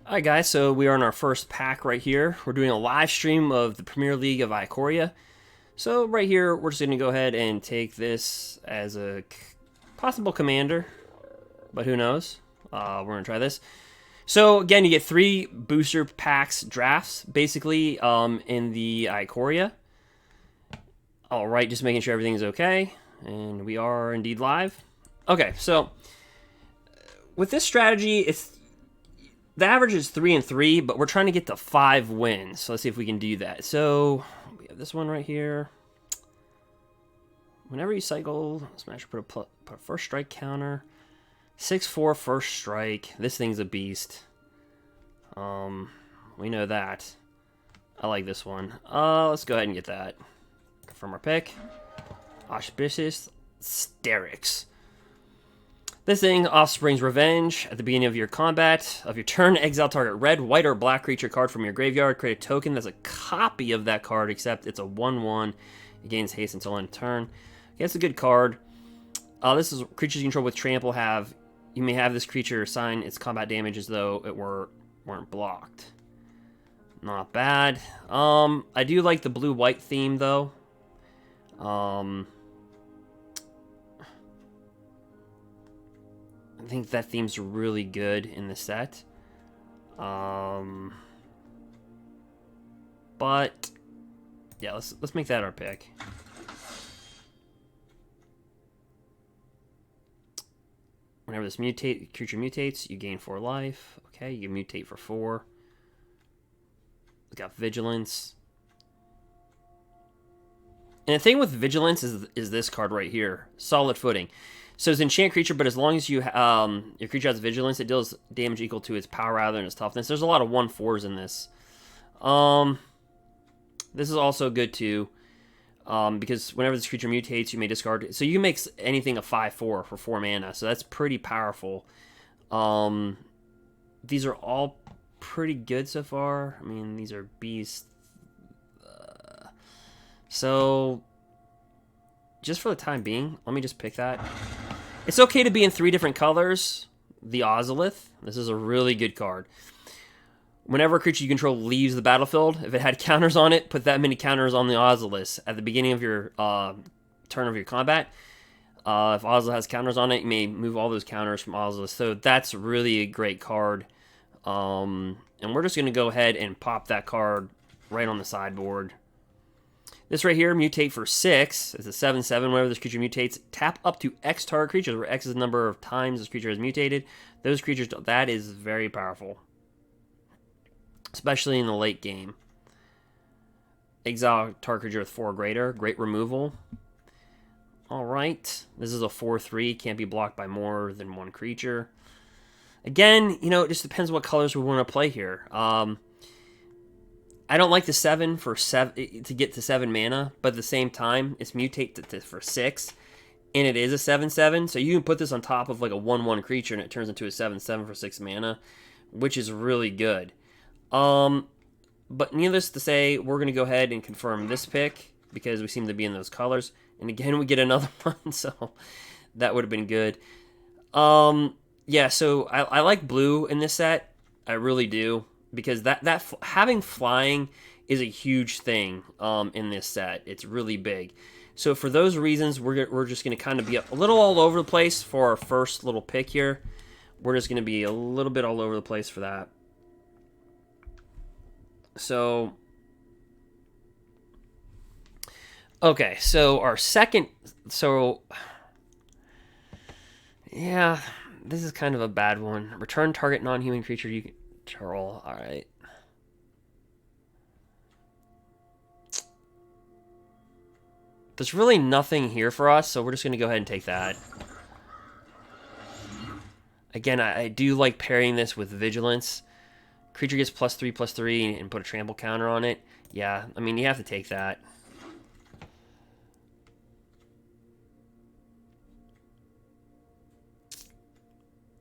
Alright guys, so we are in our first pack right here. We're doing a live stream of the Premier League of Ikoria. So right here, we're just going to go ahead and take this as a possible commander. But who knows? We're going to try this. So again, you get 3 booster packs drafts, basically, in the Ikoria. Alright, just making sure everything's okay. And we are indeed live. Okay, so with this strategy, the average is 3 and 3, but we're trying to get to 5 wins. So let's see if we can do that. So we have this one right here. Whenever you cycle, Smash put a first strike counter. 6/4 first strike. This thing's a beast. We know that. I like this one. Let's go ahead and get that. Confirm our pick. Auspicious Sterix. This thing, Offspring's Revenge. At the beginning of your combat, of your turn, exile target red, white, or black creature card from your graveyard. Create a token that's a copy of that card, except it's a 1/1. It gains haste until end turn. Okay, it's a good card. This is creatures you control with trample have. You may have this creature assign its combat damage as though it weren't blocked. Not bad. I do like the blue-white theme though. I think that theme's really good in the set. But yeah, let's make that our pick. Whenever this creature mutates, you gain 4 life. Okay, you mutate for 4. We got Vigilance. And the thing with Vigilance is this card right here, Solid Footing. So it's an enchant creature, but as long as you your creature has Vigilance, it deals damage equal to its power rather than its toughness. There's a lot of 1/4s in this. This is also good too, because whenever this creature mutates, you may discard it. So you can make anything a 5/4 for 4 mana. So that's pretty powerful. These are all pretty good so far. I mean, these are beasts. So just for the time being, let me just pick that. It's okay to be in 3 different colors. The Ozolith. This is a really good card. Whenever a creature you control leaves the battlefield, if it had counters on it, put that many counters on the Ozolith at the beginning of your turn of your combat. If Ozolith has counters on it, you may move all those counters from Ozolith. So that's really a great card. And we're just going to go ahead and pop that card right on the sideboard. This right here, mutate for 6. It's a 7/7. Whenever this creature mutates, tap up to X target creatures, where X is the number of times this creature has mutated. Those creatures, that is very powerful. Especially in the late game. Exile target creature with 4 or greater. Great removal. Alright. This is a 4/3. Can't be blocked by more than 1 creature. Again, you know, it just depends what colors we want to play here. I don't like the 7 to get to 7 mana, but at the same time, it's mutate for 6, and it is a 7/7, so you can put this on top of like a 1/1 creature, and it turns into a 7/7 for 6 mana, which is really good. But needless to say, we're going to go ahead and confirm this pick, because we seem to be in those colors, and again, we get another one, so that would have been good. Yeah, so I like blue in this set, I really do. Because that having flying is a huge thing in this set. It's really big. So for those reasons, we're just going to kind of be a little all over the place for our first little pick here. We're just going to be a little bit all over the place for that. So, okay, so our second, yeah, this is kind of a bad one. Return target non-human creature you control. All right. There's really nothing here for us, so we're just going to go ahead and take that. Again, I do like pairing this with Vigilance. Creature gets +3/+3 and put a trample counter on it. Yeah, I mean, you have to take that.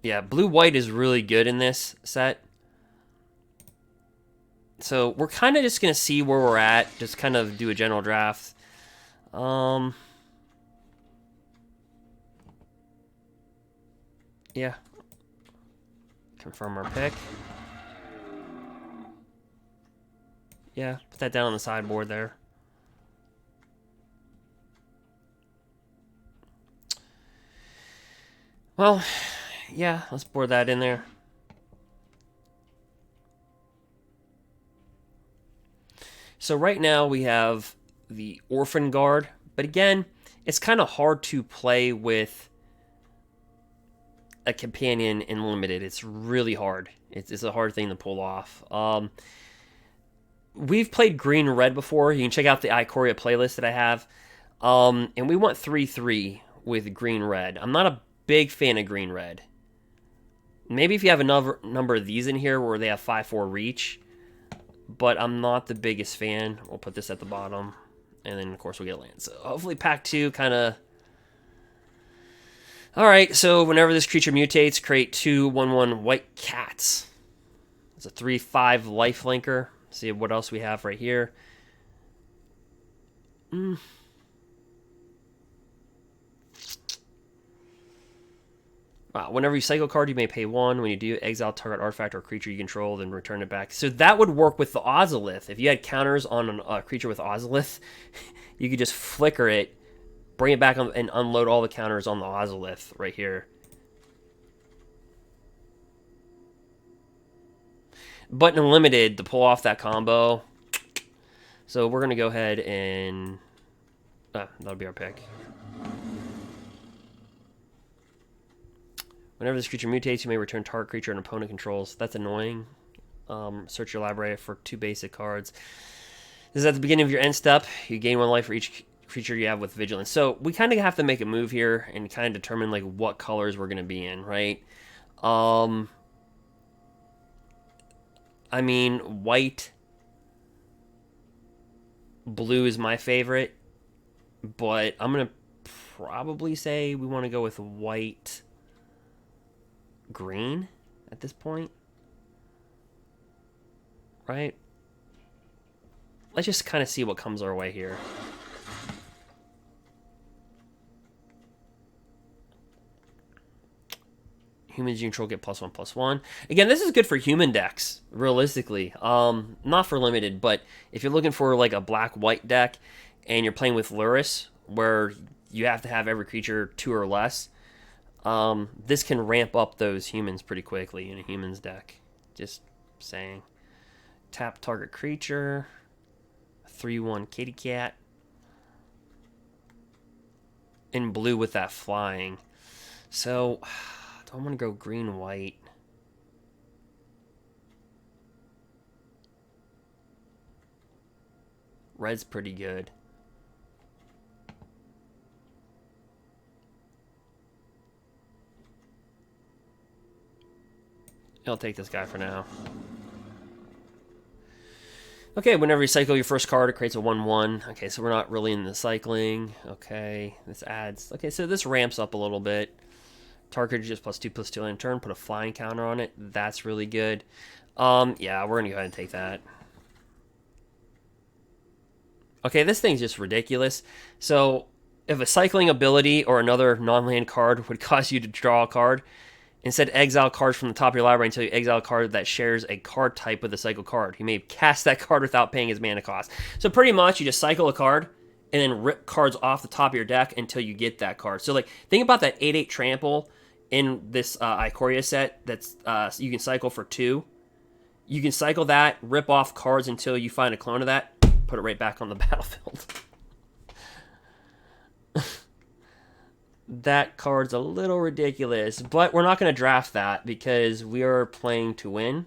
Yeah, blue-white is really good in this set. So we're kind of just going to see where we're at. Just kind of do a general draft. Yeah. Confirm our pick. Yeah, put that down on the sideboard there. Well, yeah, let's board that in there. So right now we have the Orphan Guard, but again, it's kind of hard to play with a companion in limited. It's really hard. It's a hard thing to pull off. We've played green red before. You can check out the Ikoria playlist that I have. And we went 3-3 with green red. I'm not a big fan of green red. Maybe if you have another number of these in here where they have 5-4 reach, but I'm not the biggest fan. We'll put this at the bottom, and then of course we'll get land. So hopefully pack 2 kind of. All right, so whenever this creature mutates, create 2 1/1 white cats. It's a 3/5 lifelinker. See what else we have right here. Whenever you cycle a card, you may pay 1. When you do, exile target artifact or creature you control, then return it back. So that would work with the Ozolith. If you had counters on a creature with Ozolith, you could just flicker it, bring it back and unload all the counters on the Ozolith right here. But in limited, to pull off that combo, so we're going to go ahead and... that'll be our pick. Whenever this creature mutates, you may return target creature an opponent controls. That's annoying. Search your library for 2 basic cards. This is at the beginning of your end step. You gain 1 life for each creature you have with Vigilance. So we kind of have to make a move here and kind of determine like what colors we're going to be in, right? I mean, white, blue is my favorite, but I'm going to probably say we want to go with white, green at this point, right? Let's just kind of see what comes our way here. Humans you control get +1/+1. Again, this is good for human decks, realistically. Not for limited, but if you're looking for like a black-white deck and you're playing with lurrus, where you have to have every creature 2 or less, this can ramp up those humans pretty quickly in a humans deck. Just saying. Tap target creature. 3/1 kitty cat. In blue with that flying. So... I'm going to go green-white. Red's pretty good. I'll take this guy for now. Okay, whenever you cycle your first card, it creates a 1/1. Okay, so we're not really in the cycling. Okay, this adds... Okay, so this ramps up a little bit. Target just +2/+2 on turn. Put a flying counter on it. That's really good. Yeah, we're gonna go ahead and take that. Okay, this thing's just ridiculous. So, if a cycling ability or another non-land card would cause you to draw a card, instead exile cards from the top of your library until you exile a card that shares a card type with a cycle card. You may cast that card without paying its mana cost. So pretty much, you just cycle a card and then rip cards off the top of your deck until you get that card. So like, think about that 8/8 trample in this Ikoria set that's you can cycle for 2. You can cycle that, rip off cards until you find a clone of that, put it right back on the battlefield. That card's a little ridiculous, but we're not going to draft that because we are playing to win,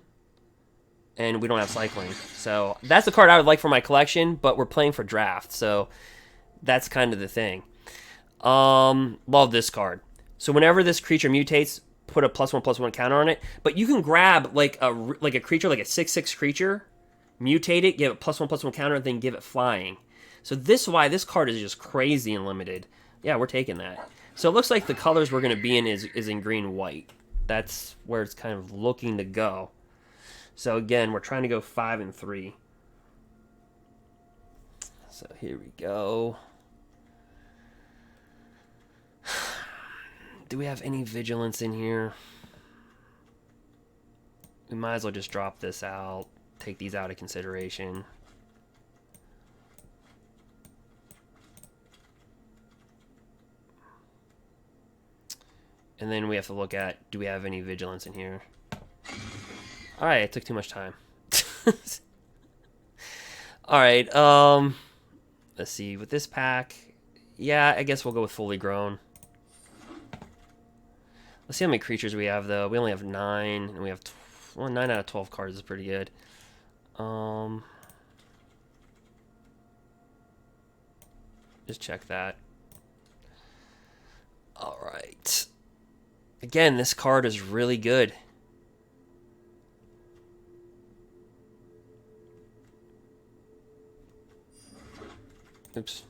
and we don't have cycling. So that's the card I would like for my collection, but we're playing for draft, so that's kind of the thing. Love this card. So whenever this creature mutates, put a +1/+1 counter on it. But you can grab like a creature, like a 6/6 creature, mutate it, give it +1/+1 counter, and then give it flying. So this is why this card is just crazy and limited. Yeah, we're taking that. So it looks like the colors we're going to be in is in green-white. That's where it's kind of looking to go. So again, we're trying to go 5 and 3. So here we go. Do we have any vigilance in here? We might as well just drop this out. Take these out of consideration. And then we have to look at, do we have any vigilance in here? Alright, it took too much time. Alright, let's see, with this pack, yeah, I guess we'll go with fully grown. Let's see how many creatures we have, though. We only have 9, and we have, well, 9 out of 12 cards is pretty good. Just check that. Alright. Again, this card is really good. Oops.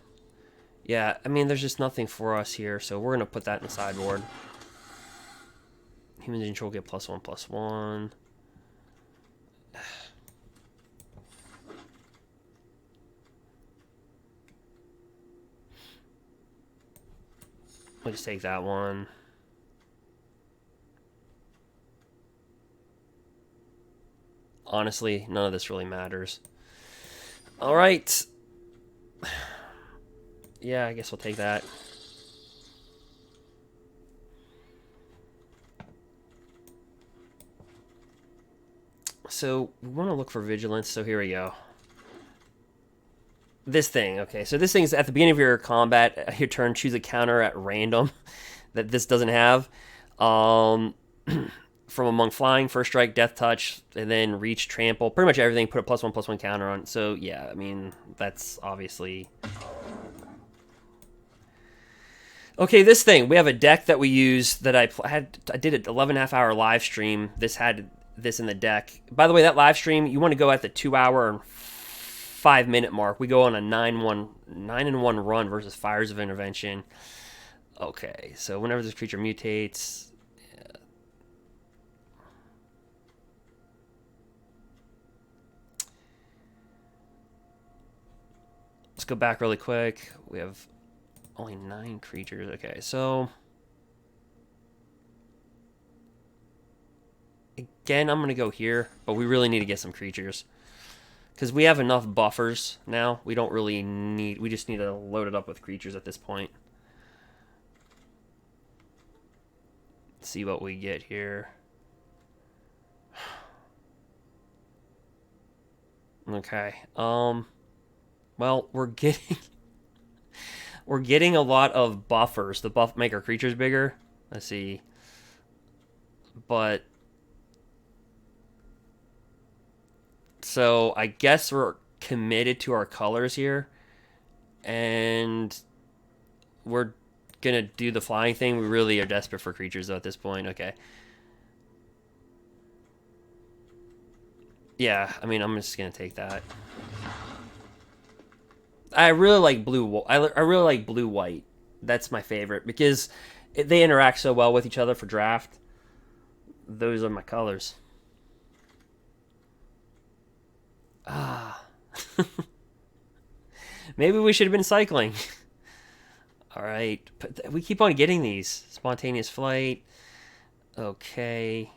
Yeah, I mean, there's just nothing for us here, so we're going to put that in the sideboard. Human control get +1/+1. We'll just take that one. Honestly, none of this really matters. Alright. Yeah, I guess we'll take that. So, we want to look for vigilance, so here we go. This thing, okay, so this thing's at the beginning of your combat, your turn, choose a counter at random that this doesn't have. From among flying, first strike, death touch, and then reach, trample, pretty much everything, put a +1/+1 counter on. So, yeah, I mean, that's obviously... Okay, this thing, we have a deck that we use that I did an 11.5-hour live stream. This had this in the deck. By the way, that live stream, you want to go at the 2-hour and 5-minute mark. We go on a 9-1 run versus Fires of Intervention. Okay, so whenever this creature mutates, yeah. Let's go back really quick. We have only 9 creatures. Okay, so again, I'm going to go here, but we really need to get some creatures. Because we have enough buffers now. We don't really need... We just need to load it up with creatures at this point. Let's see what we get here. Okay. Well, we're getting... We're getting a lot of buffers. The buff make our creatures bigger. Let's see. But... So, I guess we're committed to our colors here. And... We're gonna do the flying thing. We really are desperate for creatures, though, at this point. Okay. Yeah, I mean, I'm just gonna take that. I really like blue. I really like blue-white. That's my favorite because they interact so well with each other for draft. Those are my colors. Ah. Maybe we should have been cycling. All right, but we keep on getting these. Spontaneous flight. Okay.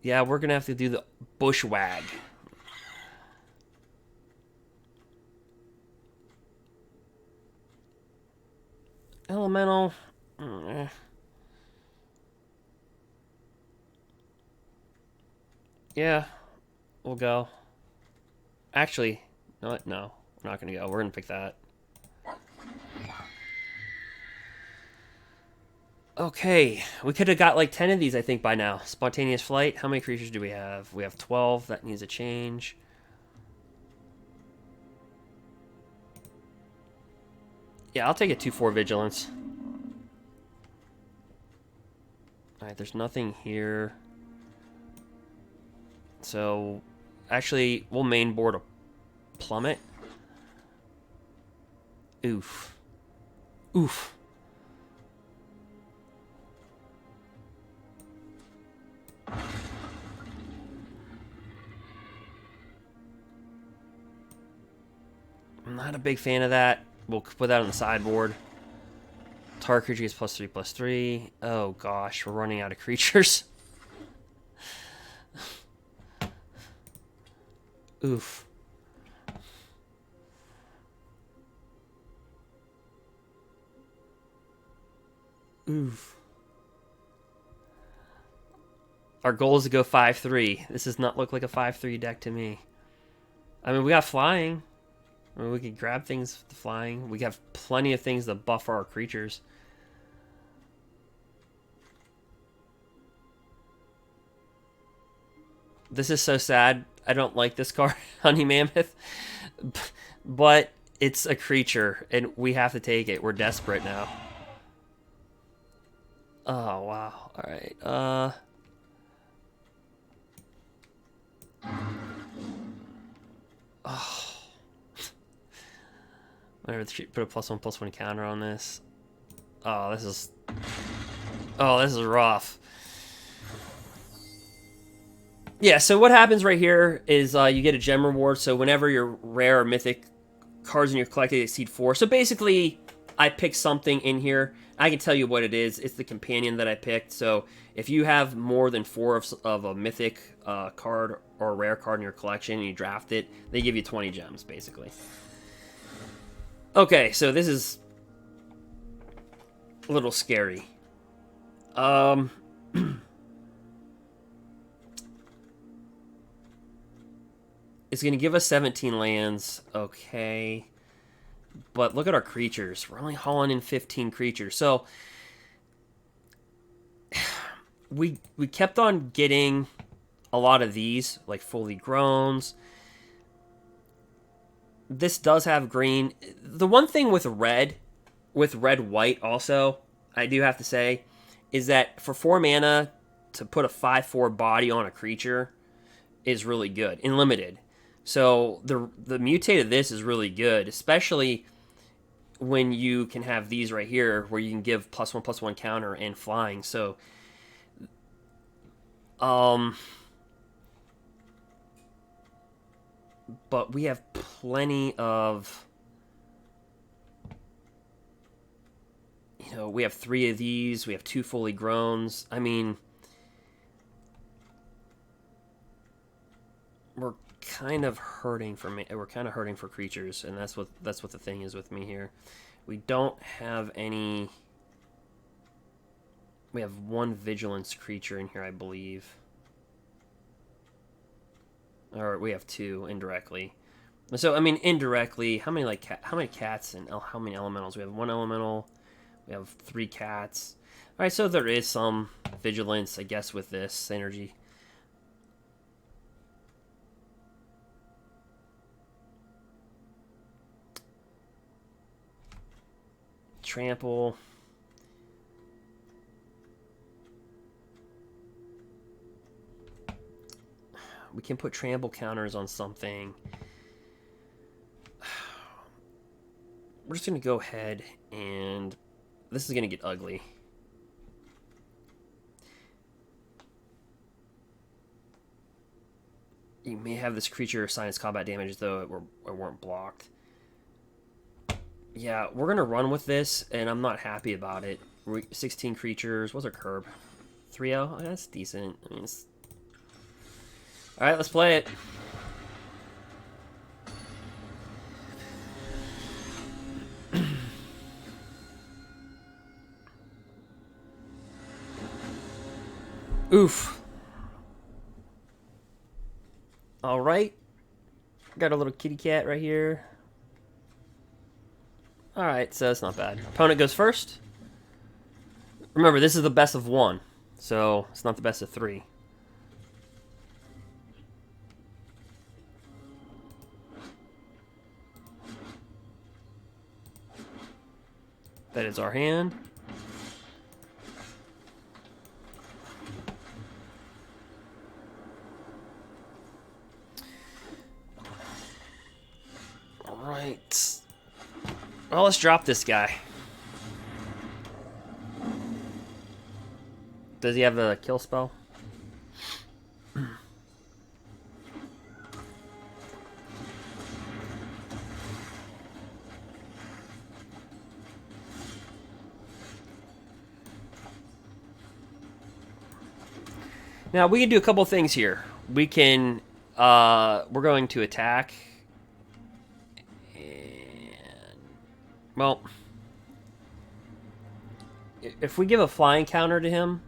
Yeah, we're gonna have to do the bushwag. Elemental. Yeah, we'll go. Actually, no, we're not gonna go. We're gonna pick that. Okay, we could have got like 10 of these, I think, by now. Spontaneous flight. How many creatures do we have? We have 12. That needs a change. Yeah, I'll take a 2/4 vigilance. Alright, there's nothing here. So, actually, we'll main board a plummet. Oof. Oof. I'm not a big fan of that. We'll put that on the sideboard. Target creature gets +3/+3. Oh gosh, we're running out of creatures. Oof. Oof. Our goal is to go 5-3. This does not look like a 5-3 deck to me. I mean, we got flying. I mean, we can grab things with flying. We have plenty of things to buff our creatures. This is so sad. I don't like this card, Honey Mammoth. But it's a creature, and we have to take it. We're desperate now. Oh, wow. All right. Oh. Whatever. Put a +1/+1 counter on this. Oh, this is... Oh, this is rough. Yeah, so what happens right here is you get a gem reward. So whenever your rare or mythic cards in your collected exceed 4. So basically, I picked something in here. I can tell you what it is. It's the companion that I picked. So if you have more than 4 of a mythic card or a rare card in your collection and you draft it, they give you 20 gems, basically. Okay, so this is a little scary. It's going to give us 17 lands, okay. But look at our creatures. We're only hauling in 15 creatures. So we kept on getting a lot of these, like fully growns. This does have green. The one thing with red-white also, I do have to say, is that for 4 mana to put a 5/4 body on a creature is really good in limited. So the mutate of this is really good, especially when you can have these right here where you can give +1/+1 counter and flying. So but we have plenty of, you know, we have 3 of these, we have 2 fully growns. I mean, we're kind of hurting for me. We're kind of hurting for creatures, and that's what the thing is with me here. We don't have any. We have 1 vigilance creature in here, I believe, or we have 2 indirectly. So I mean, indirectly, how many cats and how many elementals? We have 1 elemental. We have 3 cats. All right, so there is some vigilance, I guess, with this energy. Trample. We can put trample counters on something. We're just going to go ahead and... This is going to get ugly. You may have this creature assign its combat damage, though it weren't blocked. Yeah, we're going to run with this, and I'm not happy about it. 16 creatures. What's our curb? 3-0? Oh, that's decent. I mean, it's... Alright, let's play it. Oof. Alright. Got a little kitty cat right here. Alright, so it's not bad. Opponent goes first. Remember, this is the best of 1, so it's not the best of 3. That is our hand. Alright. Well, let's drop this guy. Does he have a kill spell? Now, we can do a couple things here. We can, we're going to attack. And, well, if we give a flying counter to him,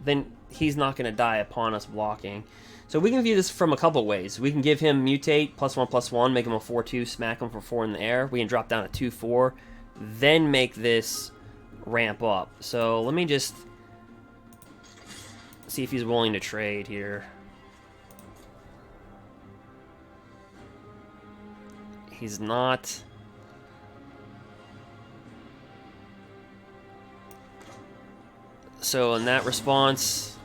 then he's not going to die upon us blocking. So we can view this from a couple ways. We can give him mutate, +1/+1, make him a 4/2, smack him for 4 in the air. We can drop down a 2/4, then make this ramp up. So let me just see if he's willing to trade here. He's not. So in that response,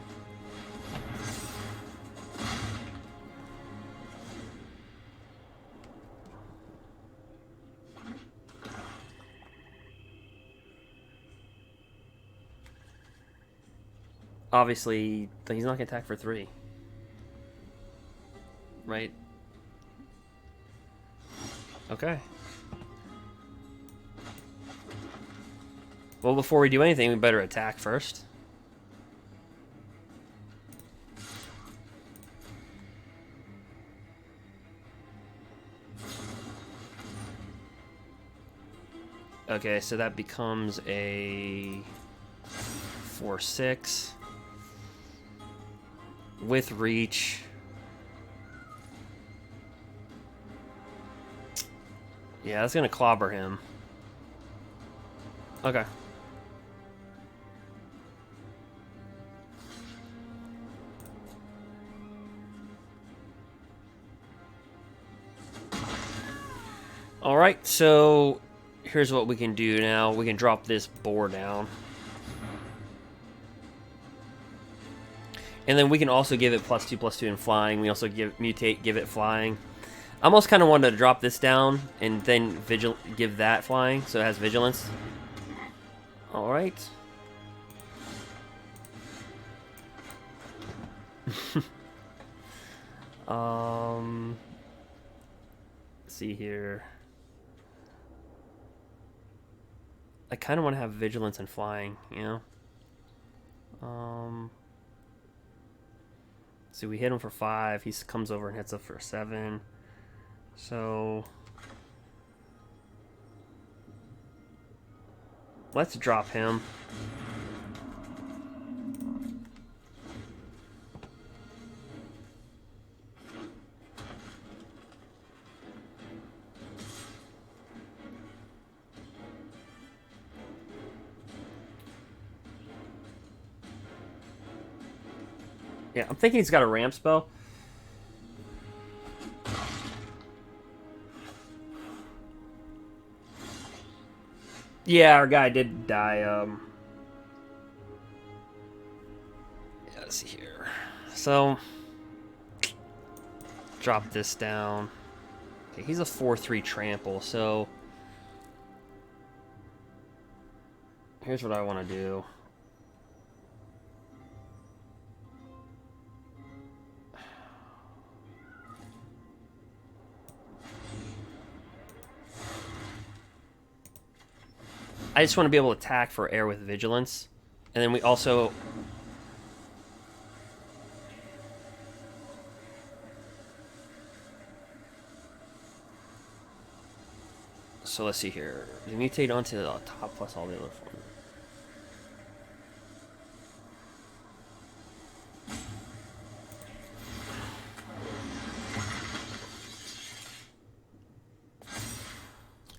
obviously he's not gonna attack for 3, right? Okay. Well, before we do anything, we better attack first. Okay, so that becomes a 4/6 with reach. Yeah, that's gonna clobber him. Okay. Alright, so here's what we can do now. We can drop this boar down. And then we can also give it +2/+2 in flying. We also mutate, give it flying. I almost kind of wanted to drop this down and then give that flying, so it has vigilance. Alright. Let's see here. I kind of want to have vigilance and flying, you know? So we hit him for 5. He comes over and hits us for 7. So let's drop him. Yeah, I'm thinking he's got a ramp spell. Yeah, our guy did die. Yeah, let's see here. So, drop this down. Okay, he's a 4/3 trample, so here's what I want to do. I just want to be able to attack for air with vigilance. And then we also... So let's see here. We mutate onto the top plus all the other forms.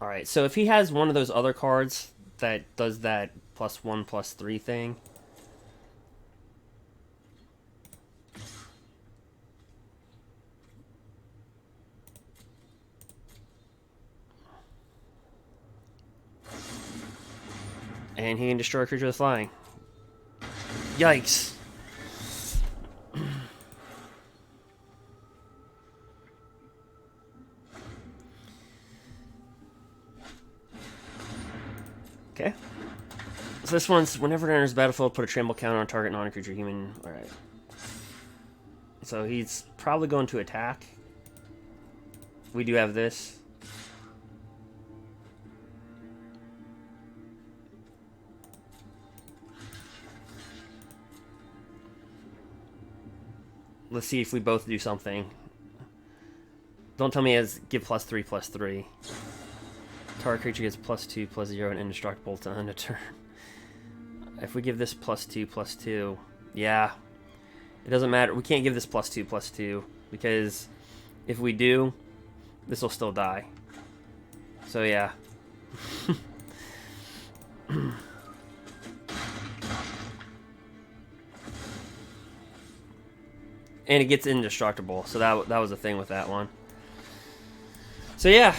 Alright, so if he has one of those other cards that does that +1/+3 thing, and he can destroy a creature with flying. Yikes. Okay. So this one's, whenever it enters the battlefield, put a trample counter on target non-creature human. Alright. So he's probably going to attack. We do have this. Let's see if we both do something. Don't tell me it has give +3/+3. Target creature gets +2/+0 and indestructible to end a turn. If we give this +2/+2, yeah, It doesn't matter. We can't give this +2/+2 because if we do, this will still die. So yeah. And it gets indestructible, so that was the thing with that one. So yeah.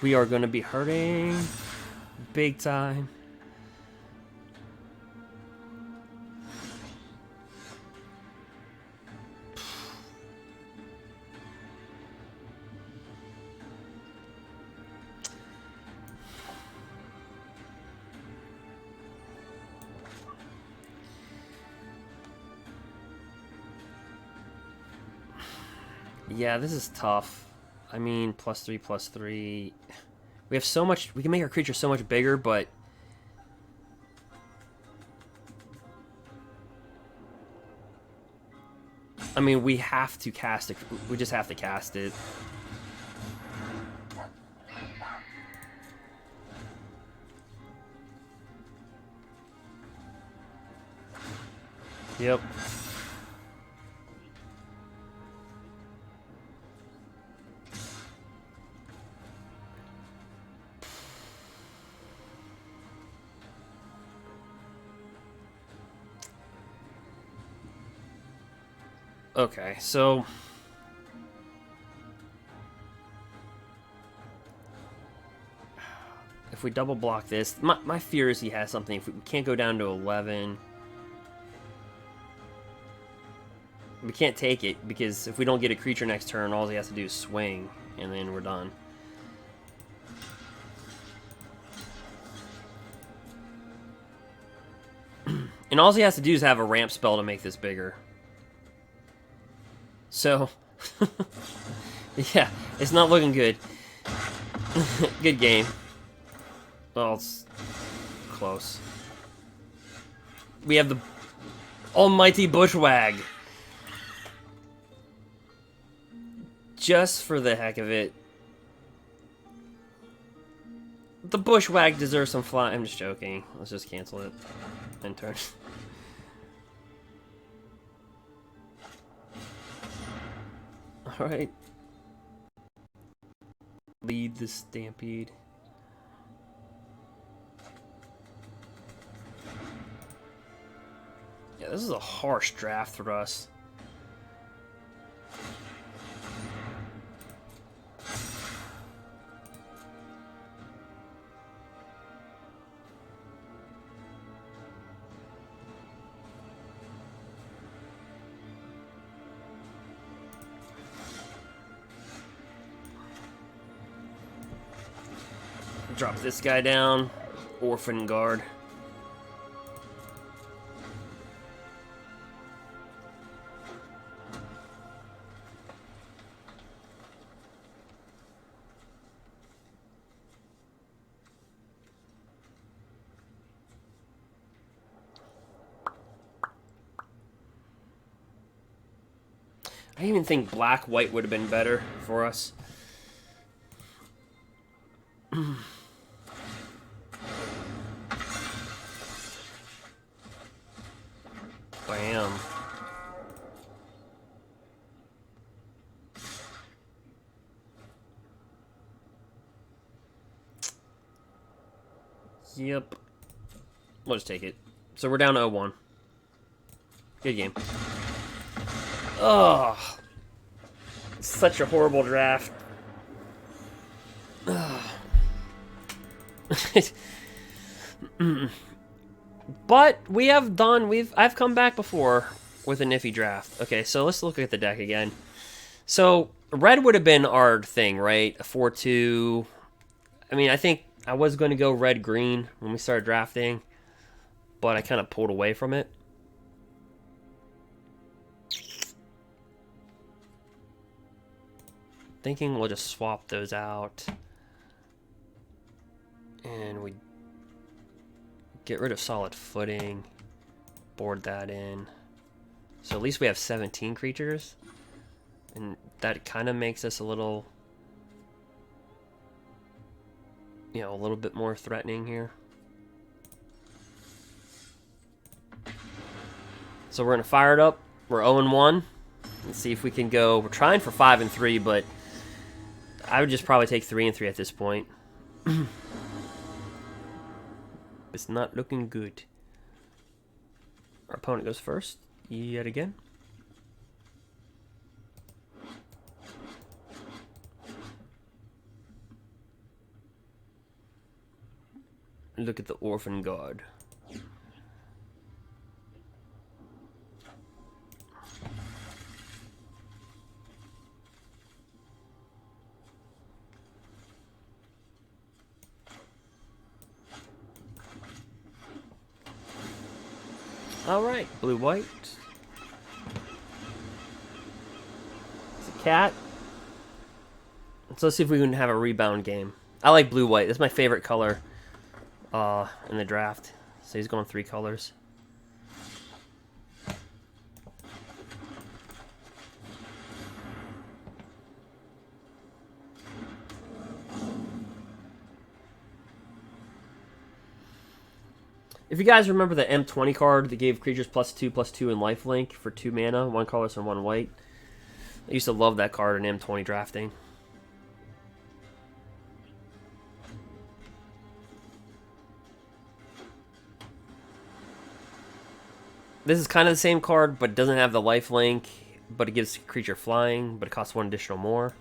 We are going to be hurting big time. Yeah, this is tough. I mean, +3/+3. We have so much. We can make our creature so much bigger, but I mean, we have to cast it. We just have to cast it. Yep. Okay, so if we double block this, my fear is he has something. If we can't go down to 11, we can't take it because if we don't get a creature next turn, all he has to do is swing, and then we're done. And all he has to do is have a ramp spell to make this bigger. So, yeah, it's not looking good. Good game. Well, it's close. We have the almighty Bushwag. Just for the heck of it. The Bushwag deserves some fly. I'm just joking. Let's just cancel it. End turn. Alright. Lead the Stampede. Yeah, this is a harsh draft for us. Drop this guy down. Orphan Guard. I even think black-white would have been better for us. Bam. Yep. We'll just take it. So we're down to 0-1. Good game. Oh, such a horrible draft. But we have done. I've come back before with a nifty draft. Okay, so let's look at the deck again. So red would have been our thing, right? A 4-2. I mean, I think I was going to go red-green when we started drafting, but I kind of pulled away from it. Thinking we'll just swap those out. And we get rid of solid footing. Board that in. So at least we have 17 creatures. And that kind of makes us a little, you know, a little bit more threatening here. So we're going to fire it up. We're 0-1. Let's see if we can go. We're trying for 5-3, but I would just probably take 3-3 at this point. It's not looking good. Our opponent goes first, yet again. Look at the Orphan Guard. Alright, blue-white. It's a cat. So let's see if we can have a rebound game. I like blue-white. That's my favorite color in the draft. So he's going 3 colors. If you guys remember the M20 card that gave creatures +2/+2 in lifelink for 2 mana, 1 colorless and 1 white. I used to love that card in M20 drafting. This is kind of the same card, but it doesn't have the lifelink, but it gives creature flying, but it costs 1 additional more.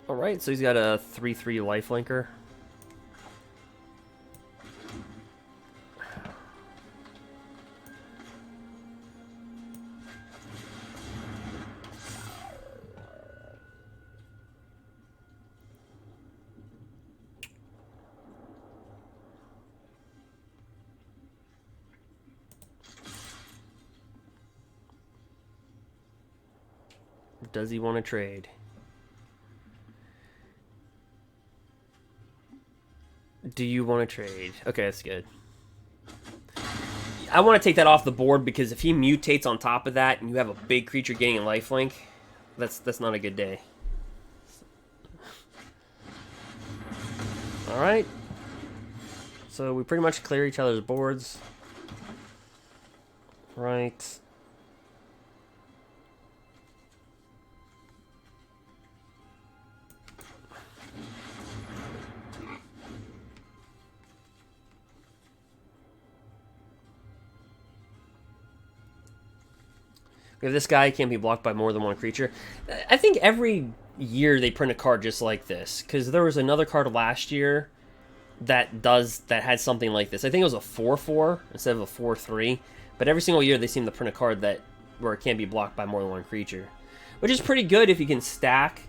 Alright, so he's got a 3/3 lifelinker. Does he want to trade? Do you want to trade? Okay, that's good. I want to take that off the board because if he mutates on top of that and you have a big creature getting a lifelink, that's not a good day. Alright. So we pretty much clear each other's boards. Right. We have this guy, can't be blocked by more than 1 creature. I think every year they print a card just like this, because there was another card last year that had something like this. I think it was a 4/4 instead of a 4/3, but every single year they seem to print a card where it can't be blocked by more than 1 creature, which is pretty good if you can stack,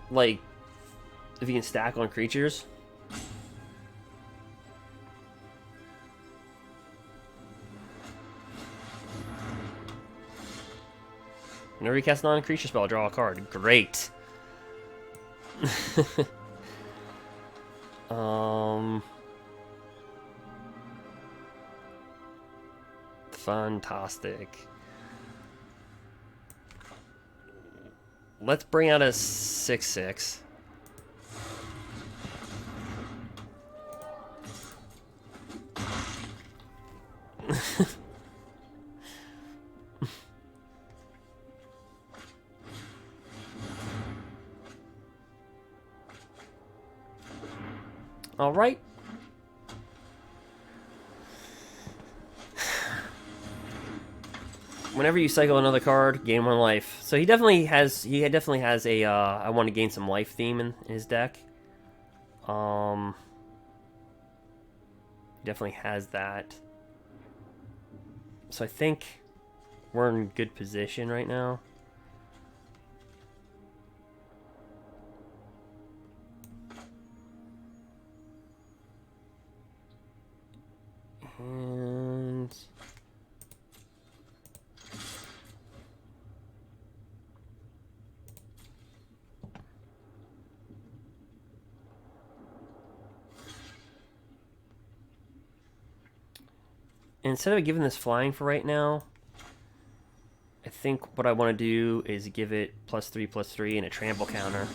like, if you can stack on creatures. Whenever you cast a non-creature spell, draw a card. Great. Fantastic. Let's bring out a 6/6. All right. Whenever you cycle another card, gain 1 life. So he definitely has a I want to gain some life theme in his deck. He definitely has that. So I think we're in good position right now. And instead of giving this flying for right now, I think what I want to do is give it +3/+3 and a trample counter.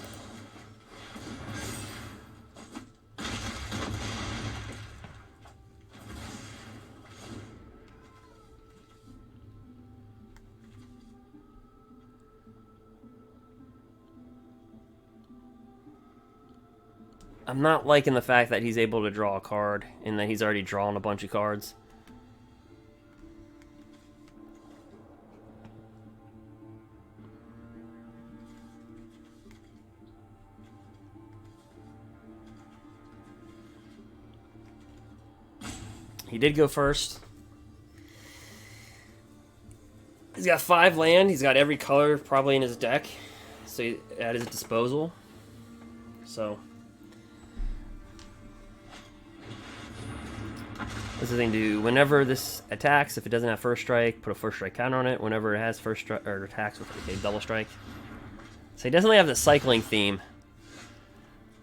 I'm not liking the fact that he's able to draw a card and that he's already drawn a bunch of cards. He did go first. He's got 5 land. He's got every color probably in his deck, so at his disposal. So this is the thing to do. Whenever this attacks, if it doesn't have first strike, put a first strike counter on it. Whenever it has first strike or attacks with a double strike. So he doesn't really have the cycling theme.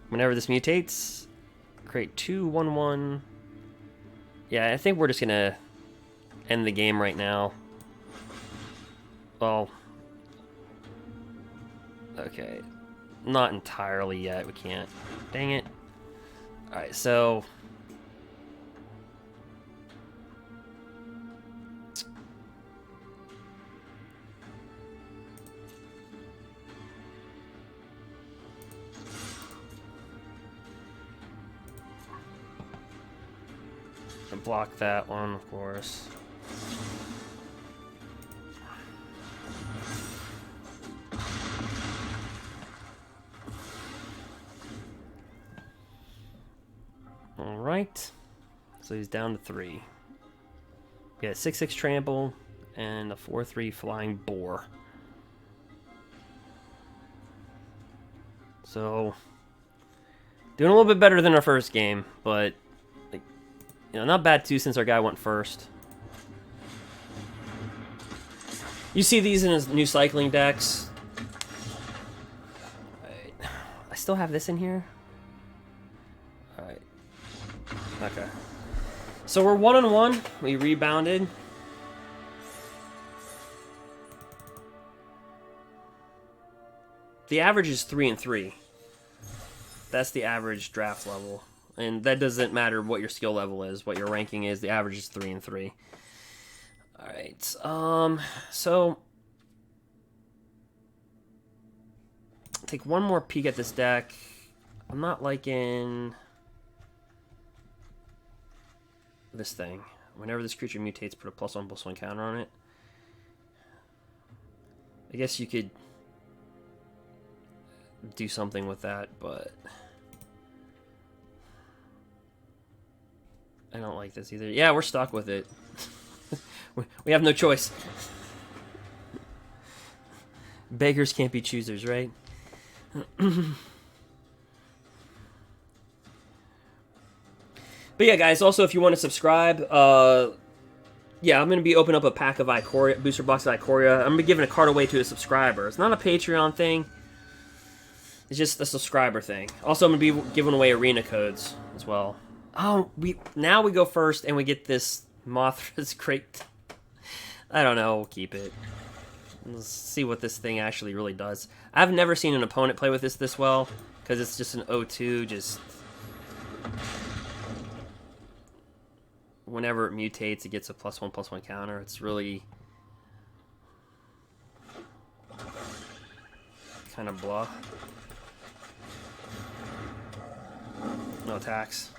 Whenever this mutates, create 2/1/1. Yeah, I think we're just gonna end the game right now. Well, okay, not entirely yet. We can't. Dang it. All right, so block that one, of course. All right, so he's down to 3. Yeah, 6/6 trample and a 4/3 flying boar. So doing a little bit better than our first game, but you know, not bad too since our guy went first. You see these in his new cycling decks. Right. I still have this in here. All right. Okay. So we're 1-1. We rebounded. The average is 3-3. That's the average draft level. And that doesn't matter what your skill level is, what your ranking is. The average is 3-3. All right. So take one more peek at this deck. I'm not liking this thing. Whenever this creature mutates, put a +1/+1 counter on it. I guess you could do something with that, but I don't like this either. Yeah, we're stuck with it. We have no choice. Beggars can't be choosers, right? But yeah, guys, also if you want to subscribe, yeah, I'm going to be opening up a pack of Ikoria, booster box of Ikoria. I'm going to be giving a card away to a subscriber. It's not a Patreon thing. It's just a subscriber thing. Also, I'm going to be giving away arena codes as well. Oh, now we go first and we get this Mothra's Crate. I don't know, we'll keep it. Let's see what this thing actually really does. I've never seen an opponent play with this well, because it's just an 0-2, just whenever it mutates, it gets a +1/+1 counter. It's really kind of blah. No attacks.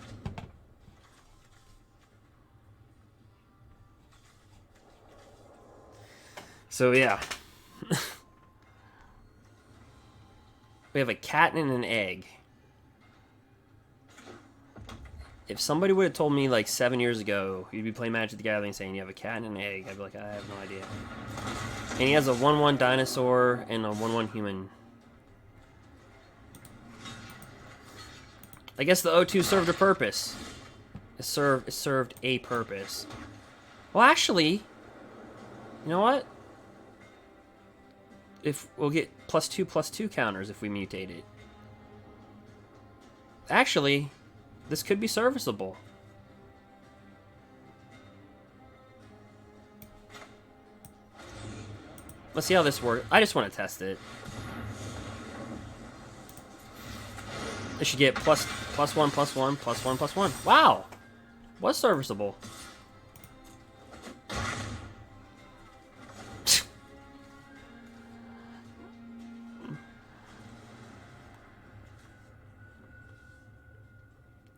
So yeah. We have a cat and an egg. If somebody would have told me like 7 years ago you'd be playing Magic the Gathering saying you have a cat and an egg, I'd be like, I have no idea. And he has a 1/1 dinosaur and a 1/1 human. I guess the O2 served a purpose. It served a purpose. Well, actually, you know what? If we'll get +2/+2 counters if we mutate it. Actually, this could be serviceable. Let's see how this works. I just want to test it. It should get +1/+1/+1/+1. Wow! Was serviceable.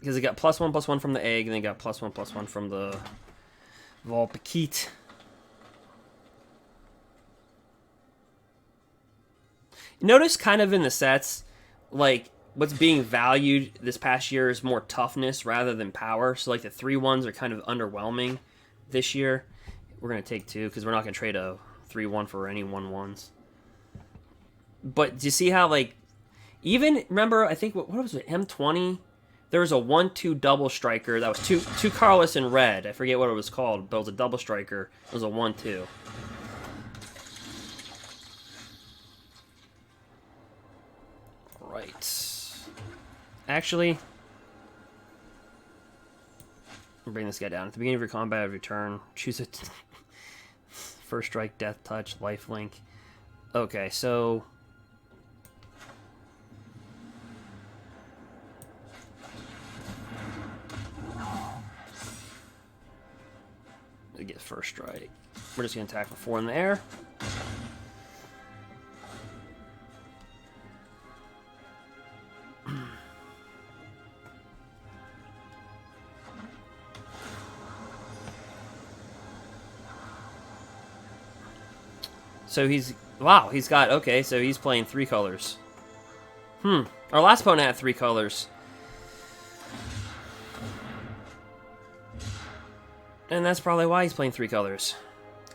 Because it got +1/+1 from the egg, and then got +1/+1 from the Volpikit. Notice kind of in the sets, like, what's being valued this past year is more toughness rather than power. So, like, the 3/1s are kind of underwhelming this year. We're going to take 2 because we're not going to trade a 3/1 for any 1/1s. But do you see how, like, even, remember, I think, what was it, M20? There was a 1/2 double striker that was two Carlos in red. I forget what it was called, but it was a double striker. It was a 1/2. Right. Actually, I'll bring this guy down. At the beginning of your combat of your turn, choose a first strike, death touch, lifelink. Okay, so we get first strike. We're just gonna attack for 4 in the air. So he's got, okay, so he's playing 3 colors. Our last opponent had 3 colors. And that's probably why he's playing 3 colors.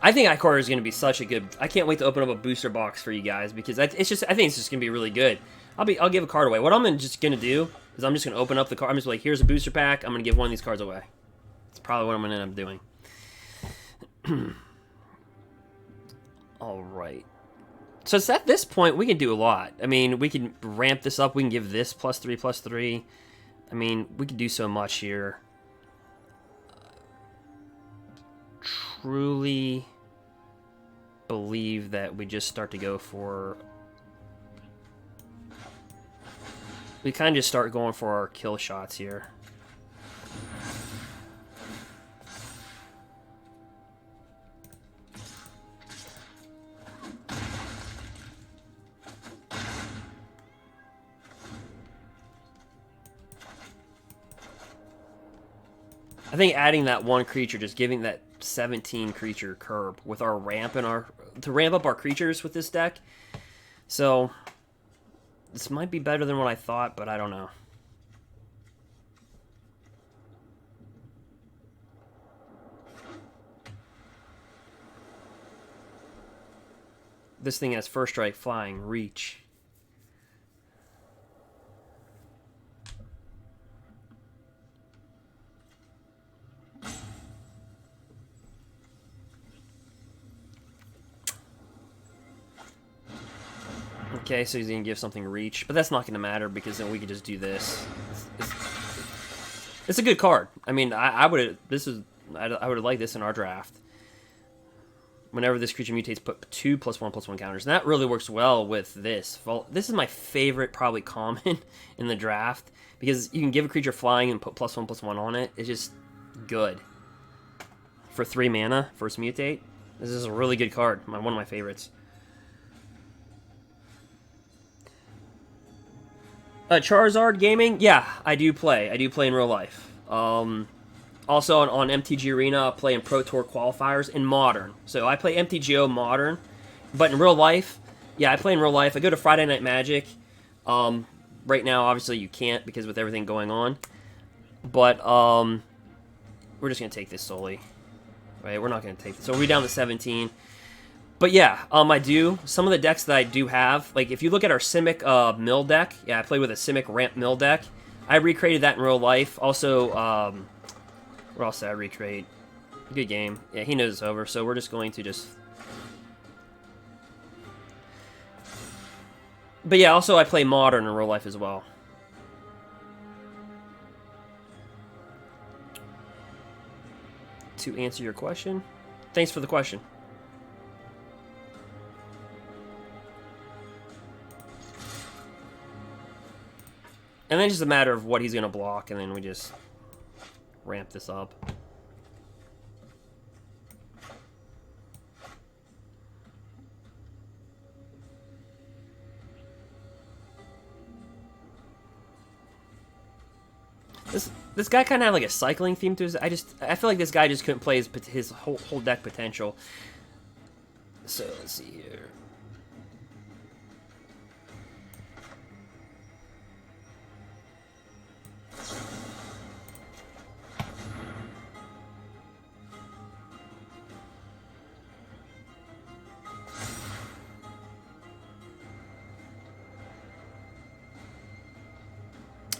I think Ikoria is going to be such a good... I can't wait to open up a booster box for you guys because I think it's just going to be really good. I'll give a card away. What I'm just going to do is I'm just going to open up the card. I'm just like, here's a booster pack. I'm going to give one of these cards away. That's probably what I'm going to end up doing. All right. So it's at this point, we can do a lot. I mean, we can ramp this up. We can give this +3/+3. I mean, we can do so much here. Truly believe that we just start to go for... We kind of just start going for our kill shots here. I think adding that 1 creature, just giving that 17 creature curb with our ramp and to ramp up our creatures with this deck. So this might be better than what I thought, but I don't know. This thing has first strike, flying, reach. Okay, so he's going to give something reach, but that's not going to matter because then we can just do this. It's a good card. I mean, I would have liked this in our draft. Whenever this creature mutates, put 2 +1/+1 counters. And that really works well with this. Well, this is my favorite, probably common in the draft because you can give a creature flying and put +1/+1 on it. It's just good. For 3 mana, first mutate. This is a really good card. One of my favorites. Charizard gaming, yeah, I do play. I do play in real life. Also on MTG Arena, I play in Pro Tour qualifiers in Modern. So I play MTGO Modern, but in real life, yeah, I play in real life. I go to Friday Night Magic. Right now, obviously, you can't because with everything going on. But we're just gonna take this solely. Right, we're not gonna take this. So we're down to 17. But yeah, I do. Some of the decks that I do have, like if you look at our Simic mill deck, yeah, I play with a Simic ramp mill deck. I recreated that in real life. Also, what else did I recreate? Good game. Yeah, he knows it's over, so we're just going to just... But yeah, also I play Modern in real life as well. To answer your question, thanks for the question. And then just a matter of what he's going to block, and then we just ramp this up. This guy kind of had like a cycling theme to his. I feel like this guy just couldn't play his whole deck potential. So let's see here.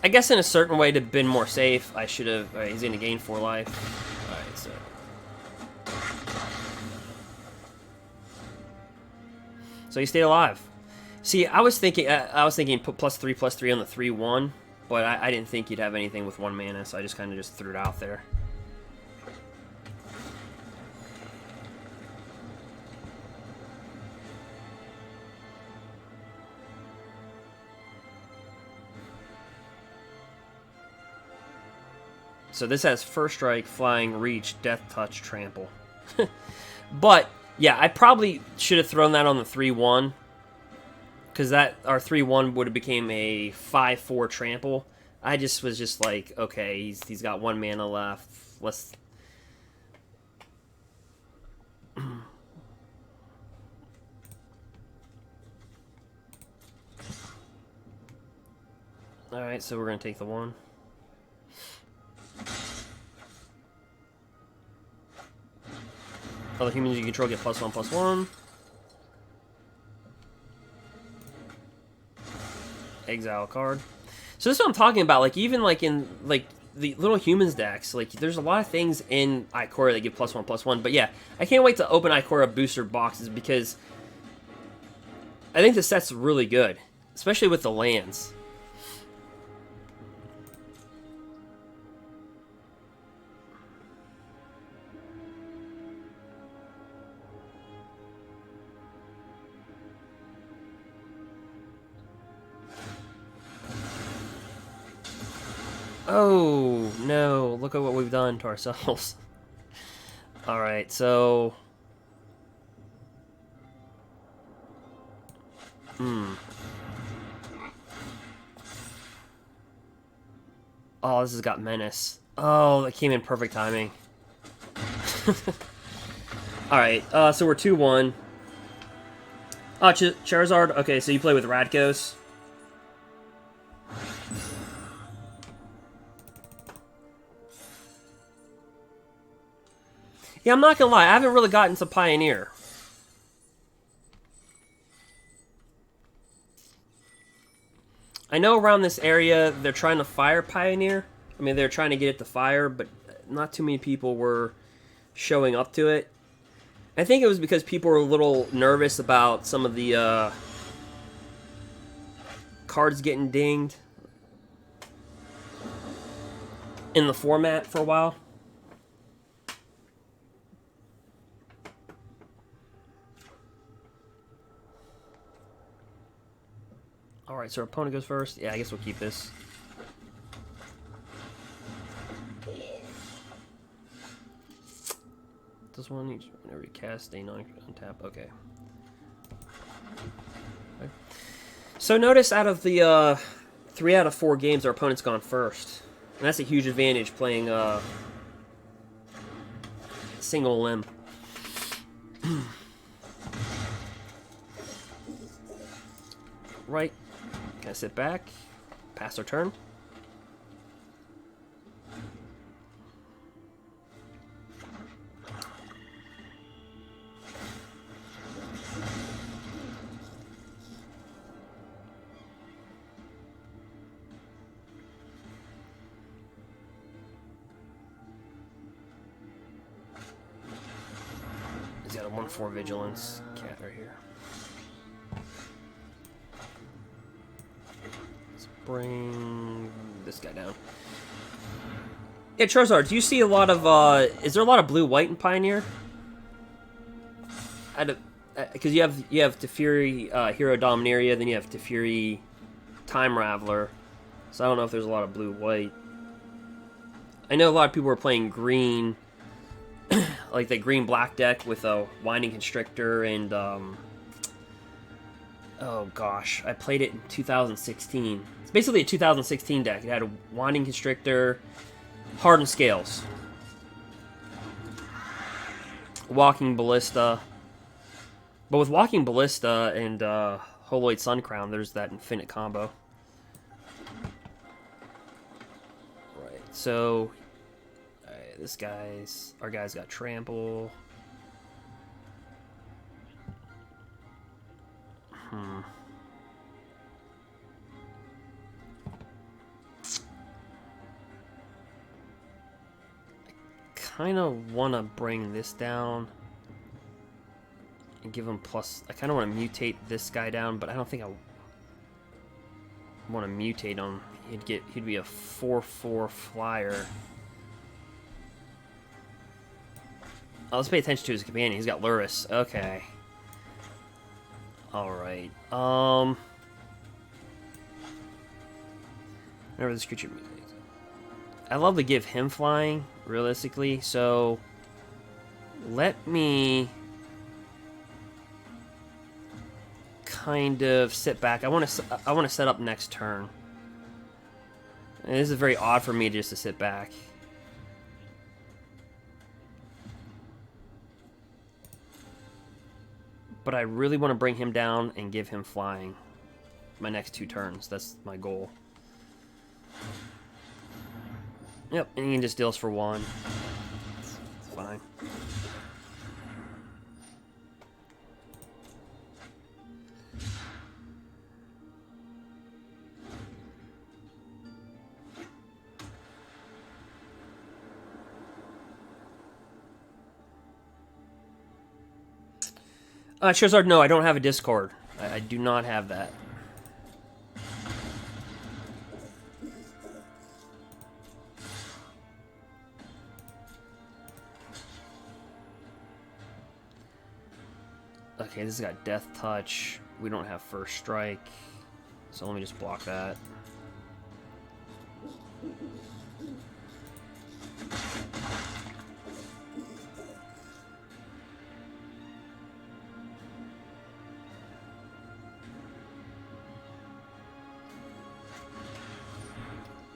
I guess in a certain way to have been more safe, I should have... Alright, he's going to gain 4 life. Alright, so... So he stayed alive. See, I was thinking put +3/+3 on the 3/1, but I didn't think you'd have anything with 1 mana, so I just kind of just threw it out there. So this has First Strike, Flying, Reach, Death Touch, Trample. But, yeah, I probably should have thrown that on the 3/1. Because our 3/1 would have became a 5/4 Trample. I just was just like, okay, he's got 1 mana left. Let's... Alright, so we're going to take the 1. Other humans you control get +1/+1. Exile a card. So this is what I'm talking about. Like even like in like the little humans decks, like there's a lot of things in Ikoria that give +1/+1. But yeah, I can't wait to open Ikoria booster boxes because I think the set's really good, especially with the lands. Oh, no. Look at what we've done to ourselves. Alright, so... Oh, this has got Menace. Oh, that came in perfect timing. Alright, so we're 2-1. Oh, Charizard. Okay, so you play with Radkos. Yeah, I'm not gonna lie, I haven't really gotten to Pioneer. I know around this area they're trying to fire Pioneer. I mean, they're trying to get it to fire, but not too many people were showing up to it. I think it was because people were a little nervous about some of the cards getting dinged in the format for a while. Alright, so our opponent goes first. Yeah, I guess we'll keep this. This one each whenever you cast a untap. Okay. So notice out of the 3 out of 4 games our opponent's gone first. And that's a huge advantage playing single limb. Right. Can I sit back? Pass our turn. He's got a 1/4 vigilance cat right here. Bring this guy down. Yeah, Charizard, do you see a lot of, is there a lot of blue-white in Pioneer? Because you have Teferi, Hero Dominaria, then you have Teferi Time Raveler. So I don't know if there's a lot of blue-white. I know a lot of people are playing green, like the green-black deck with a Winding Constrictor and, oh gosh, I played it in 2016. It's basically a 2016 deck. It had a Winding Constrictor, Hardened Scales, Walking Ballista. But with Walking Ballista and Holoid Sun Crown, there's that infinite combo. Right, so our guy's got Trample. Kind of want to bring this down and give him plus. I kind of want to mutate this guy down, but I don't think I want to mutate him. He'd be a 4/4 flyer. Oh, let's pay attention to his companion. He's got Lurrus. Okay. All right. Whenever this creature. I love to give him flying, realistically, so let me kind of sit back. I want to set up next turn. And this is very odd for me just to sit back. But I really want to bring him down and give him flying my next 2 turns. That's my goal. Yep, and he can just deal us for 1. It's fine. Charizard, no, I don't have a Discord. I do not have that. Okay, this has got Death Touch. We don't have First Strike. So let me just block that.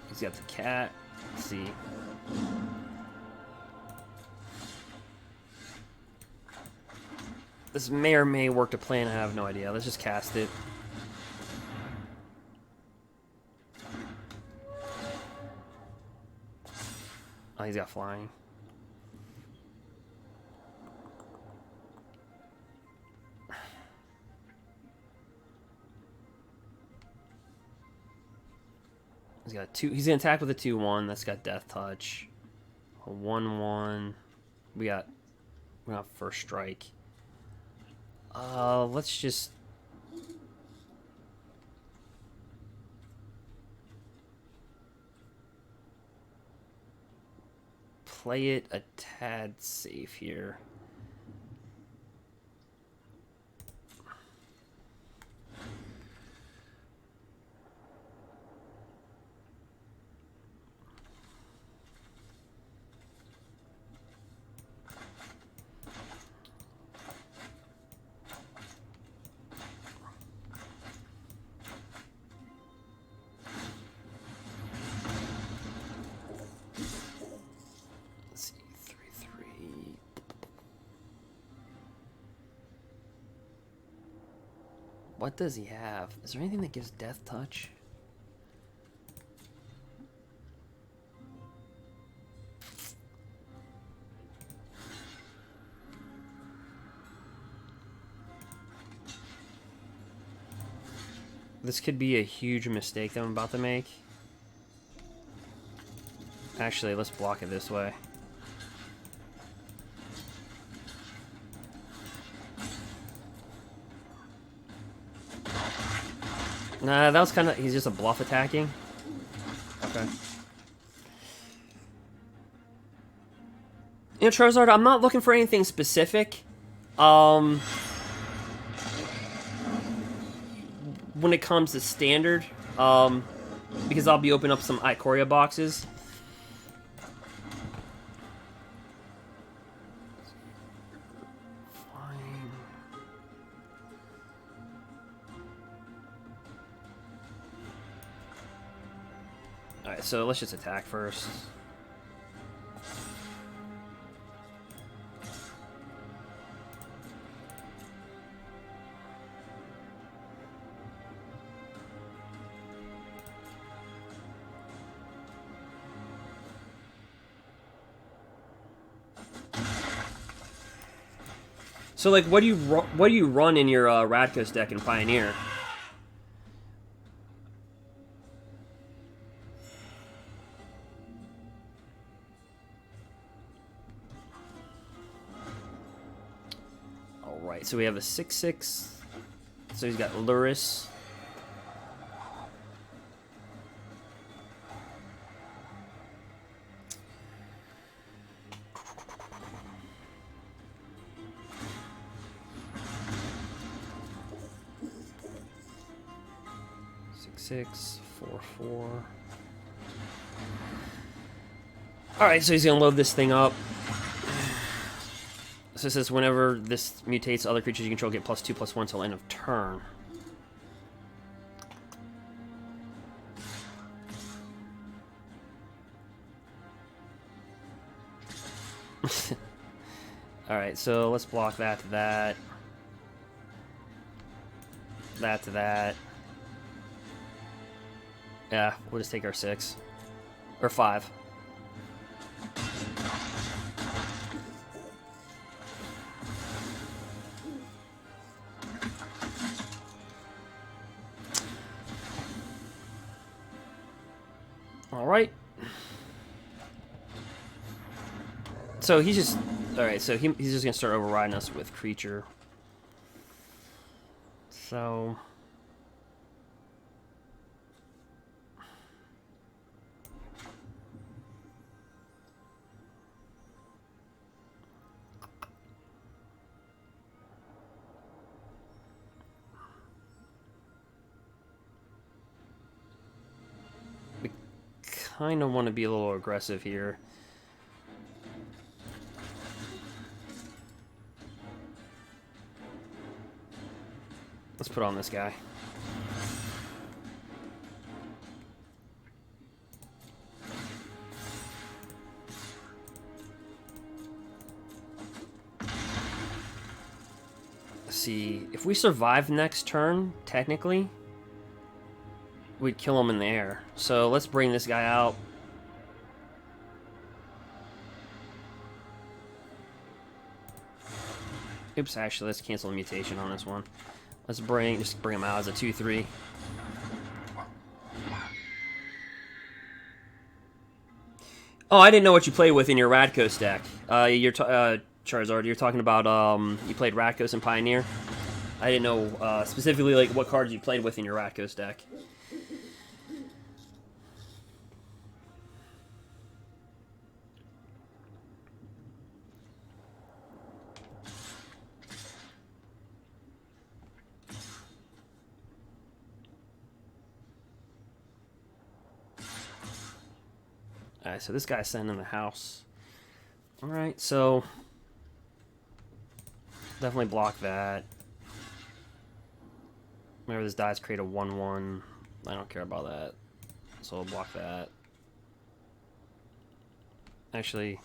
He's got the cat. Let's see. This may or may work to plan, I have no idea. Let's just cast it. Oh, he's got flying. He's got 2. He's gonna attack with a 2/1. That's got Death Touch. A 1/1. We got First Strike. Let's just play it a tad safe here. What does he have? Is there anything that gives Death Touch? This could be a huge mistake that I'm about to make. Actually, let's block it this way. Nah, that was kind of... He's just a bluff attacking. Okay. You know, Charizard, I'm not looking for anything specific. When it comes to standard. Because I'll be opening up some Ikoria boxes. Alright, so let's just attack first. So, like, what do you run in your Radkos deck in Pioneer? All right, so we have a 6/6. So he's got Lurrus. Six, 4/4. Alright, so he's gonna load this thing up. So it says whenever this mutates, other creatures you control get +2/+1 until end of turn. Alright, so let's block that to that. That to that. Yeah, we'll just take our 6. Or 5. Alright. So he's just... Alright, so he's just going to start overriding us with creature. So... kind of want to be a little aggressive here. Let's put on this guy. Let's see, if we survive next turn, technically, we'd kill him in the air. So let's bring this guy out. Oops, actually, let's cancel the mutation on this one. Let's just bring him out as a 2/3. Oh, I didn't know what you played with in your Radkos deck. Charizard, you're talking about you played Radkos and Pioneer. I didn't know specifically like what cards you played with in your Radkos deck. Alright, so this guy's sending the house. Alright, so definitely block that. Whenever this dies, create a 1/1. I don't care about that. So we'll block that. Actually,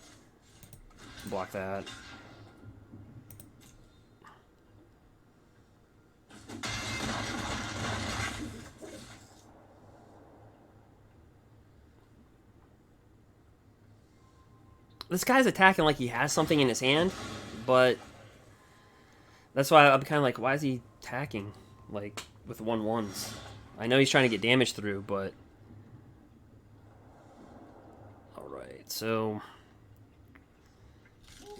block that. This guy's attacking like he has something in his hand, but that's why I'm kind of like, why is he attacking like with 1/1s? I know he's trying to get damage through, but all right. So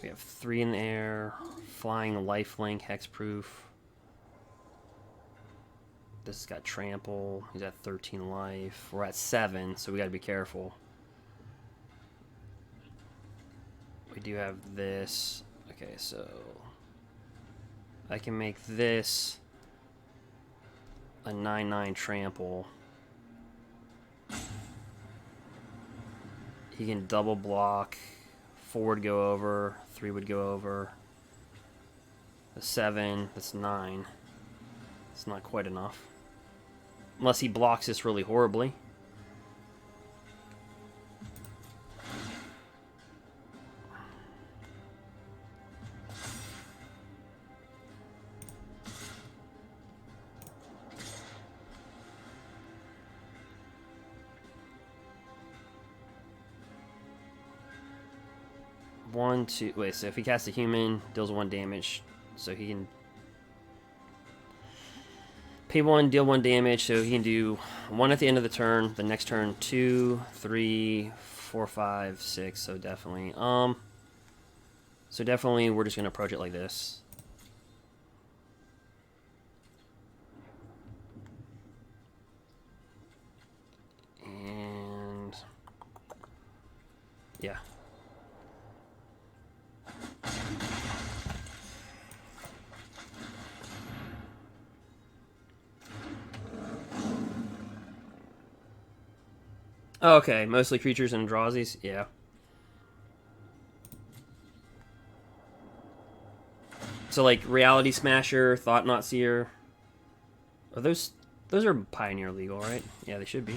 we have 3 in the air, flying, lifelink, hexproof. This has got trample. He's at 13 life. We're at 7, so we got to be careful. We do have this. Okay, so I can make this a 9/9 trample. He can double block. 4 would go over. 3 would go over. A 7. That's 9. It's not quite enough. Unless he blocks this really horribly. 1, 2. Wait, so if he casts a human, deals 1 damage. So he can pay 1, deal 1 damage. So he can do 1 at the end of the turn. The next turn, 2, 3, 4, 5, 6. So definitely. So definitely, we're just gonna approach it like this. And yeah. Okay, mostly creatures and drawsies. Yeah. So like Reality Smasher, Thought Not Seer. Are those are Pioneer legal, right? Yeah, they should be.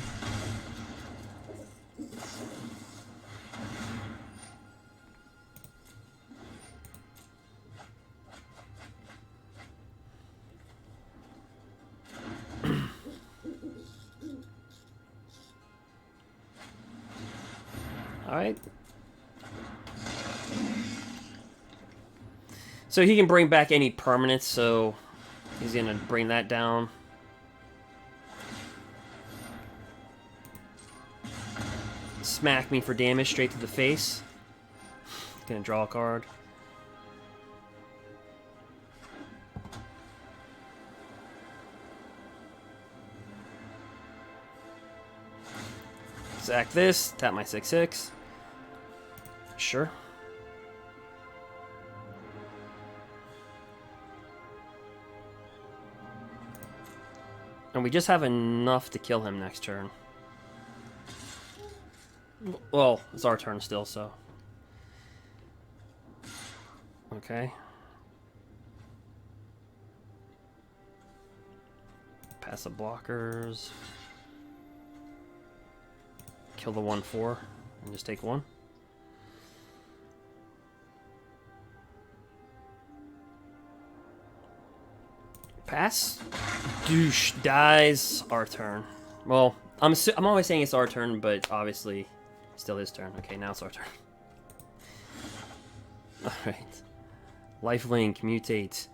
All right. So he can bring back any permanents, so he's gonna bring that down. Smack me for damage straight to the face. Gonna draw a card. Sack this, tap my 6/6. Sure. And we just have enough to kill him next turn. Well, it's our turn still, so. Okay. Pass the blockers. Kill the 1/4 and just take 1. Pass. Douche dies. Our turn. Well, I'm always saying it's our turn, but obviously, still his turn. Okay, now it's our turn. All right. Lifelink, mutate.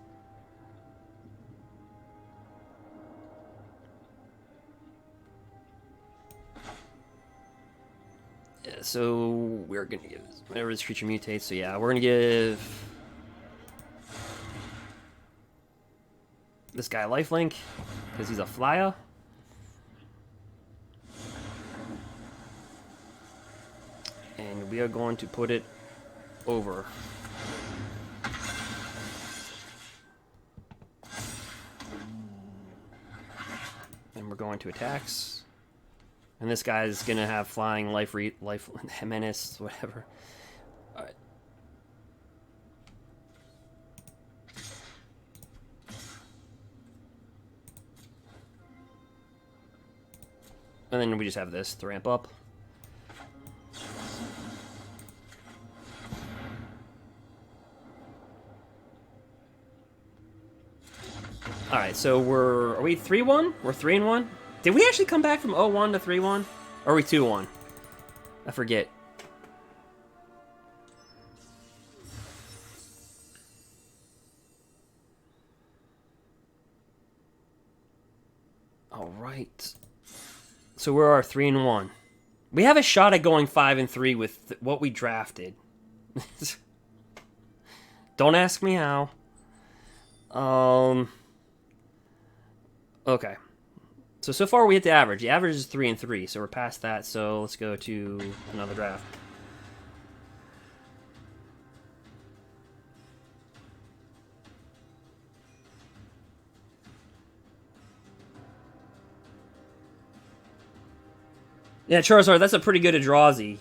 Yeah, so we're gonna give whenever this creature mutates. So yeah, we're gonna give this guy lifelink because he's a flyer. And we are going to put it over. And we're going to attacks. And this guy's gonna have flying, life menace, whatever. Alright. And then we just have this to ramp up. Alright, so are we 3-1? We're 3-1? Did we actually come back from 0-1 to 3-1? Or are we 2-1? I forget. Alright. So we're our 3-1. We have a shot at going 5-3 with what we drafted. Don't ask me how. Okay. So far we hit the average. The average is 3-3, so we're past that. So let's go to another draft. Yeah, Charizard, that's a pretty good Eldrazi.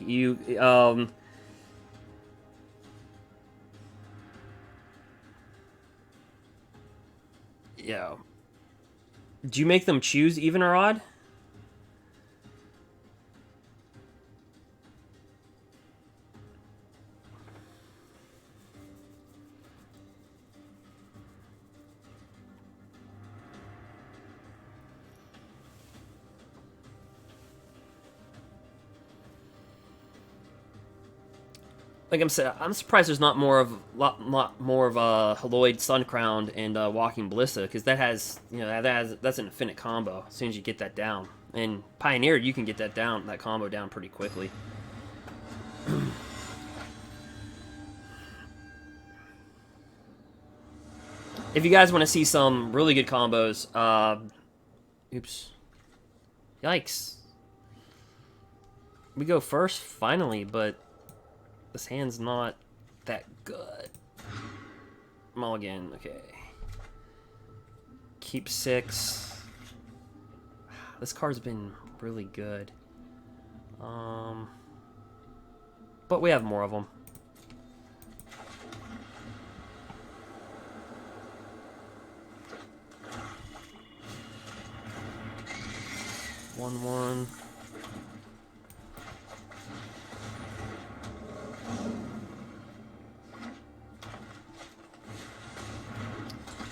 Yeah. Do you make them choose even or odd? like I'm saying, I'm surprised there's not more of lot more of Haloid Suncrown and Walking Ballista, because that has, you know, that's an infinite combo as soon as you get that down. And Pioneer, you can get that combo down pretty quickly. If you guys want to see some really good combos, oops, yikes, we go first finally, but this hand's not that good. Mulligan, okay. Keep 6. This card's been really good. But we have more of them. One.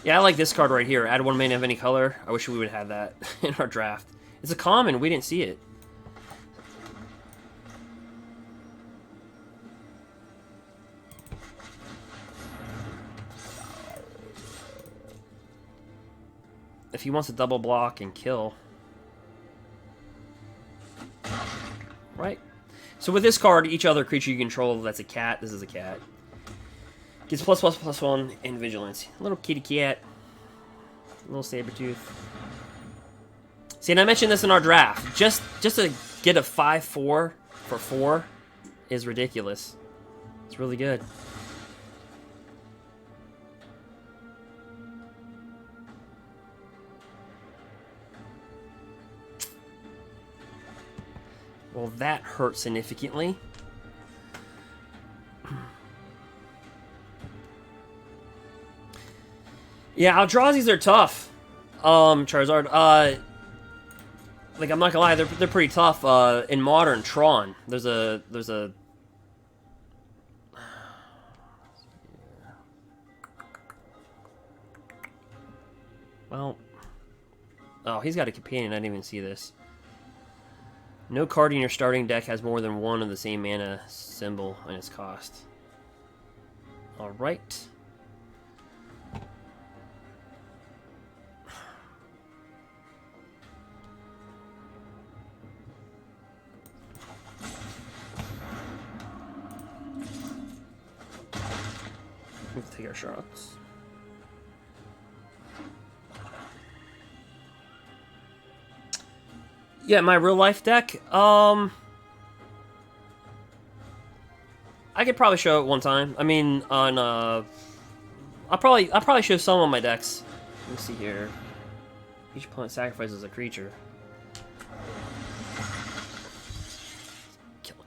Yeah, I like this card right here. Add 1 mana of any color. I wish we would have that in our draft. It's a common. We didn't see it. If he wants to double block and kill. Right. So with this card, each other creature you control that's a cat, this is a cat, gets +1/+1 in vigilance. A little kitty cat. A little saber-tooth. See, and I mentioned this in our draft. Just to get a 5/4 for 4 is ridiculous. It's really good. Well, that hurt significantly. Yeah, Eldrazi's are tough. Charizard. Like, I'm not gonna lie, they're pretty tough. In Modern Tron, there's a well, oh, he's got a companion. I didn't even see this. No card in your starting deck has more than 1 of the same mana symbol in its cost. Alright. We'll take our shots. Yeah, my real life deck. I could probably show it one time. I mean, on I'll probably show some of my decks. Let me see here. Each opponent sacrifices a creature. Killing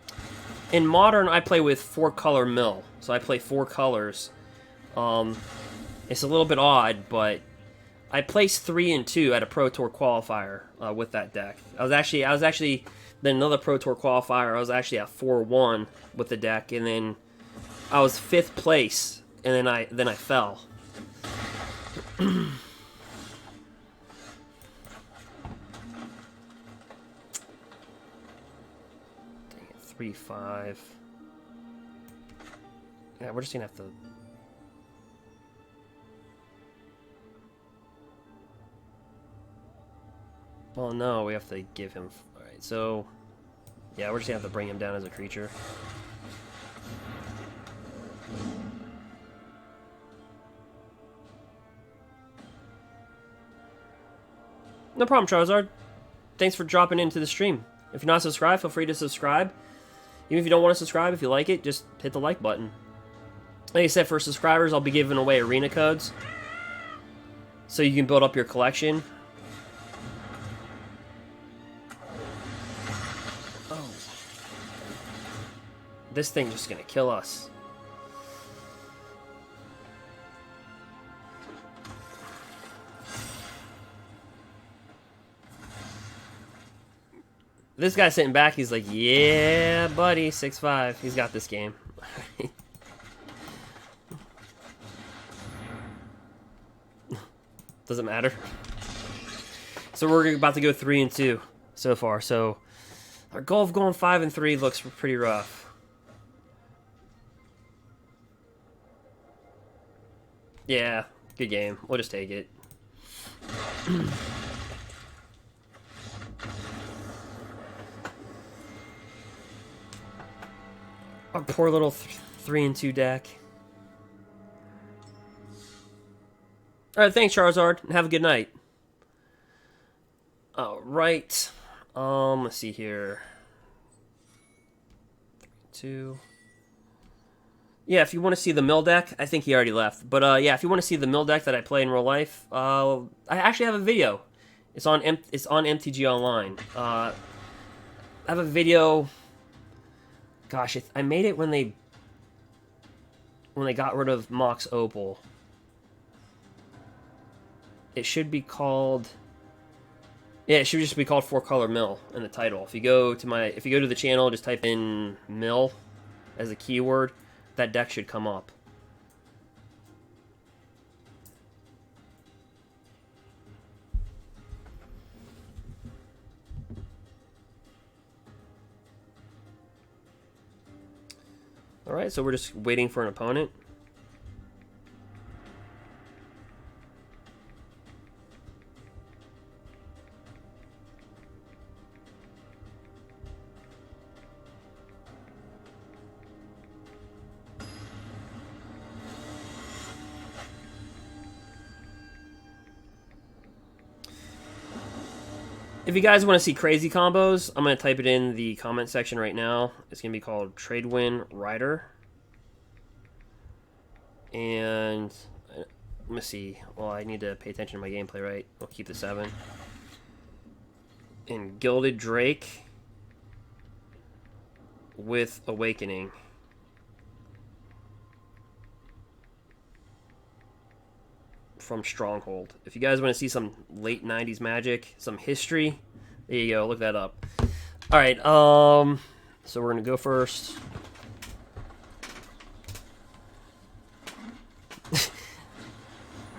it. In Modern, I play with 4-color mill, so I play 4 colors. It's a little bit odd, but I placed 3 and 2 at a Pro Tour qualifier with that deck. I was actually then another Pro Tour qualifier. I was actually at 4-1 with the deck, and then I was 5th place, and then I fell. Dang it, 3-5. Yeah, we're just gonna have to. Well, no, we have to give him... Alright, so... Yeah, we're just gonna have to bring him down as a creature. No problem, Charizard. Thanks for dropping into the stream. If you're not subscribed, feel free to subscribe. Even if you don't want to subscribe, if you like it, just hit the like button. Like I said, for subscribers, I'll be giving away arena codes, so you can build up your collection. This thing's just gonna kill us. This guy sitting back, he's like, yeah, buddy, 6'5". He's got this game. Doesn't matter. So we're about to go 3 and 2 so far. So our goal of going 5 and 3 looks pretty rough. Yeah, good game. We'll just take it. Our poor little 3-2 deck. Alright, thanks, Charizard, and have a good night. Alright. Let's see here. 2. Yeah, if you want to see the mill deck, I think he already left. But yeah, if you want to see the mill deck that I play in real life, I actually have a video. It's on MTG Online. I have a video. Gosh, I made it when they got rid of Mox Opal. It should be called. Yeah, it should just be called 4-Color Mill in the title. If you go to the channel, just type in mill as a keyword, that deck should come up. Alright, so we're just waiting for an opponent. If you guys want to see crazy combos, I'm going to type it in the comment section right now. It's going to be called Tradewin Rider. And let me see. Well, I need to pay attention to my gameplay, right? I'll keep the 7. And Gilded Drake with Awakening. From Stronghold. If you guys want to see some late 90s Magic, some history, there you go, look that up. Alright, so we're gonna go first.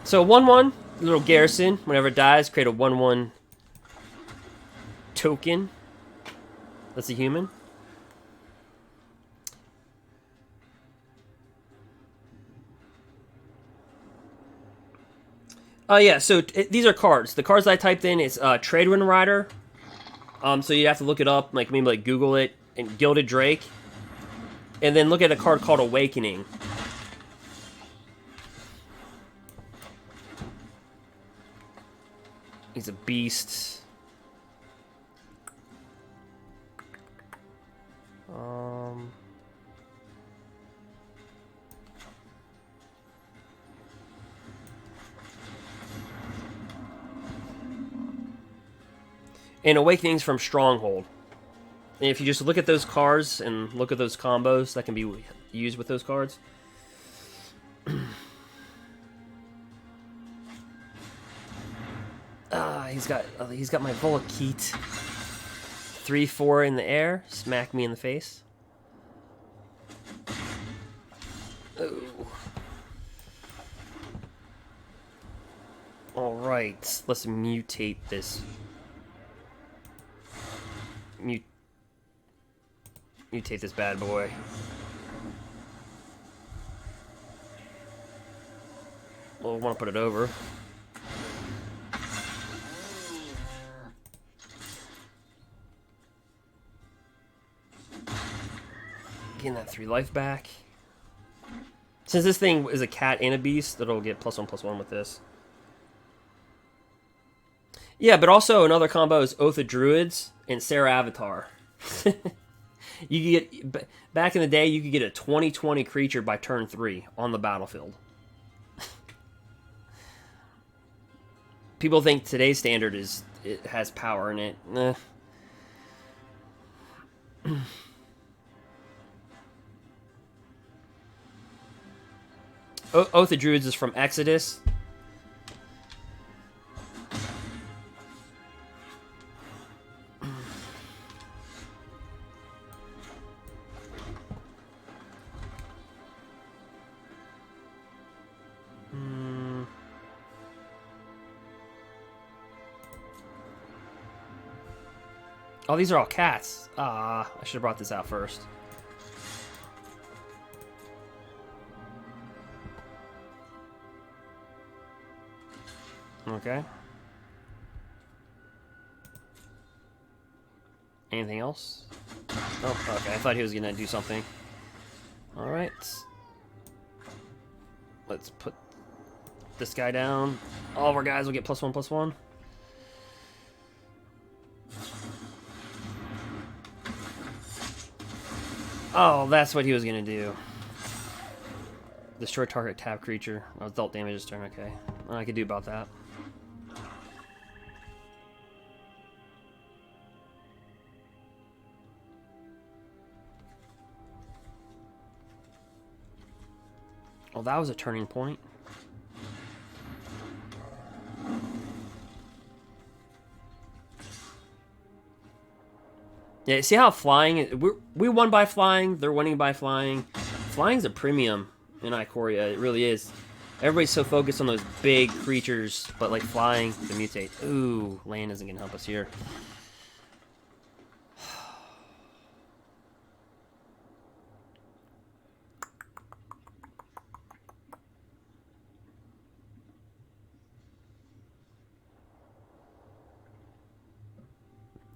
So 1/1, little garrison, whenever it dies, create a 1/1 token. That's a human. Yeah, so these are cards. The cards that I typed in is Tradewin Rider. So you have to look it up, like maybe like Google it, and Gilded Drake. And then look at a card called Awakening. He's a beast. And Awakening's from Stronghold. And if you just look at those cards and look at those combos that can be used with those cards. He's got my Volakit. 3/4 in the air, smack me in the face. Oh. All right, let's mutate this. Mutate this bad boy. Well, I want to put it over. Getting that 3 life back. Since this thing is a cat and a beast, it'll get +1/+1 with this. Yeah, but also another combo is Oath of Druids and Sarah Avatar. You could get, back in the day, you could get a 20/20 creature by turn 3 on the battlefield. People think today's standard it has power in it. Oath of Druids is from Exodus. Oh, these are all cats. I should have brought this out first. Okay. Anything else? Oh, okay. I thought he was gonna do something. All right. Let's put this guy down. All of our guys will get +1/+1. Oh, that's what he was gonna do. Destroy target tap creature. Oh, dealt damage this turn. Okay, I could do about that. Well, that was a turning point. Yeah, see how flying... We won by flying, they're winning by flying. Flying's a premium in Ikoria, it really is. Everybody's so focused on those big creatures, but like flying to mutate. Ooh, land isn't gonna help us here.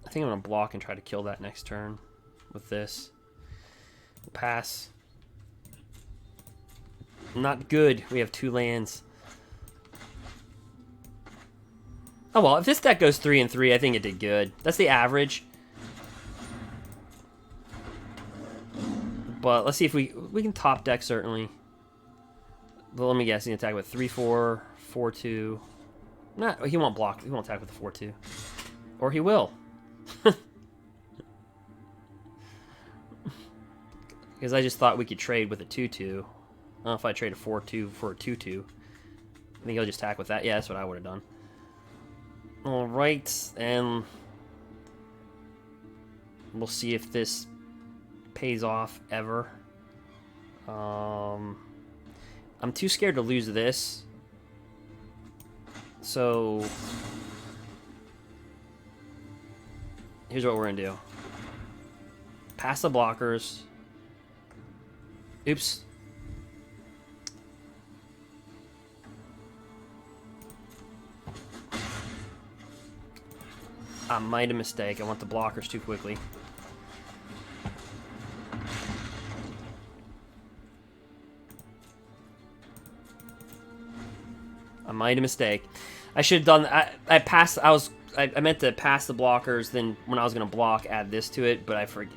I think I'm gonna block and try to kill that next turn with this. Pass. Not good. We have 2 lands. Oh well, if this deck goes 3 and 3, I think it did good. That's the average. But let's see if we can top deck certainly. But let me guess, he can attack with 3/4, 4/2. Nah, he won't block. He won't attack with the 4/2, or he will. Because I just thought we could trade with a 2/2. I don't know if I trade a 4/2 for a 2/2. I think he'll just attack with that. Yeah, that's what I would have done. Alright, and we'll see if this pays off ever. I'm too scared to lose this. So here's what we're gonna do. Pass the blockers. Oops. I made a mistake. I went the blockers too quickly. I made a mistake. I should have done. I passed. I meant to pass the blockers. Then when I was gonna block, add this to it. But I forget.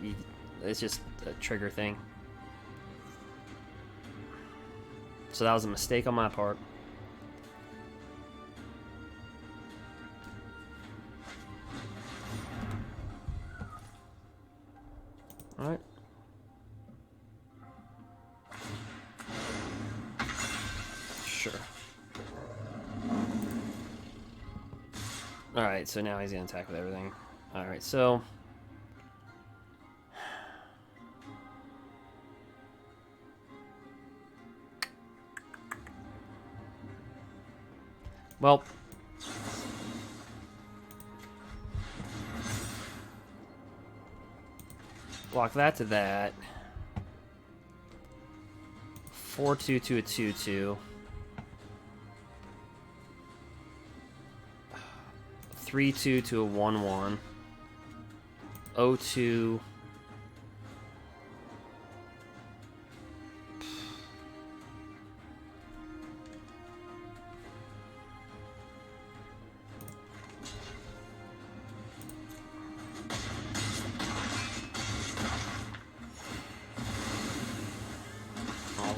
It's just a trigger thing. So that was a mistake on my part. All right. Sure. All right, so now he's gonna attack with everything. All right, so well, block that to that. 4/2 to a 2/2. 3/2 to a 1/1. 0/2.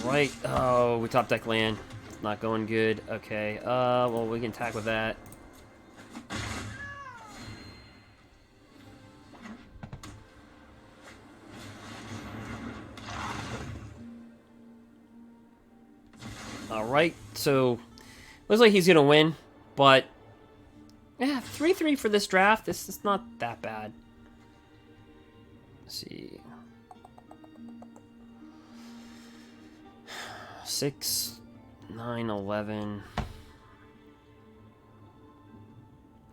Alright. Oh, we top deck land. It's not going good. Okay. Well, we can attack with that. Alright, so looks like he's gonna win, but yeah, 3/3 for this draft. This is not that bad. Let's see. 6, 9, 11.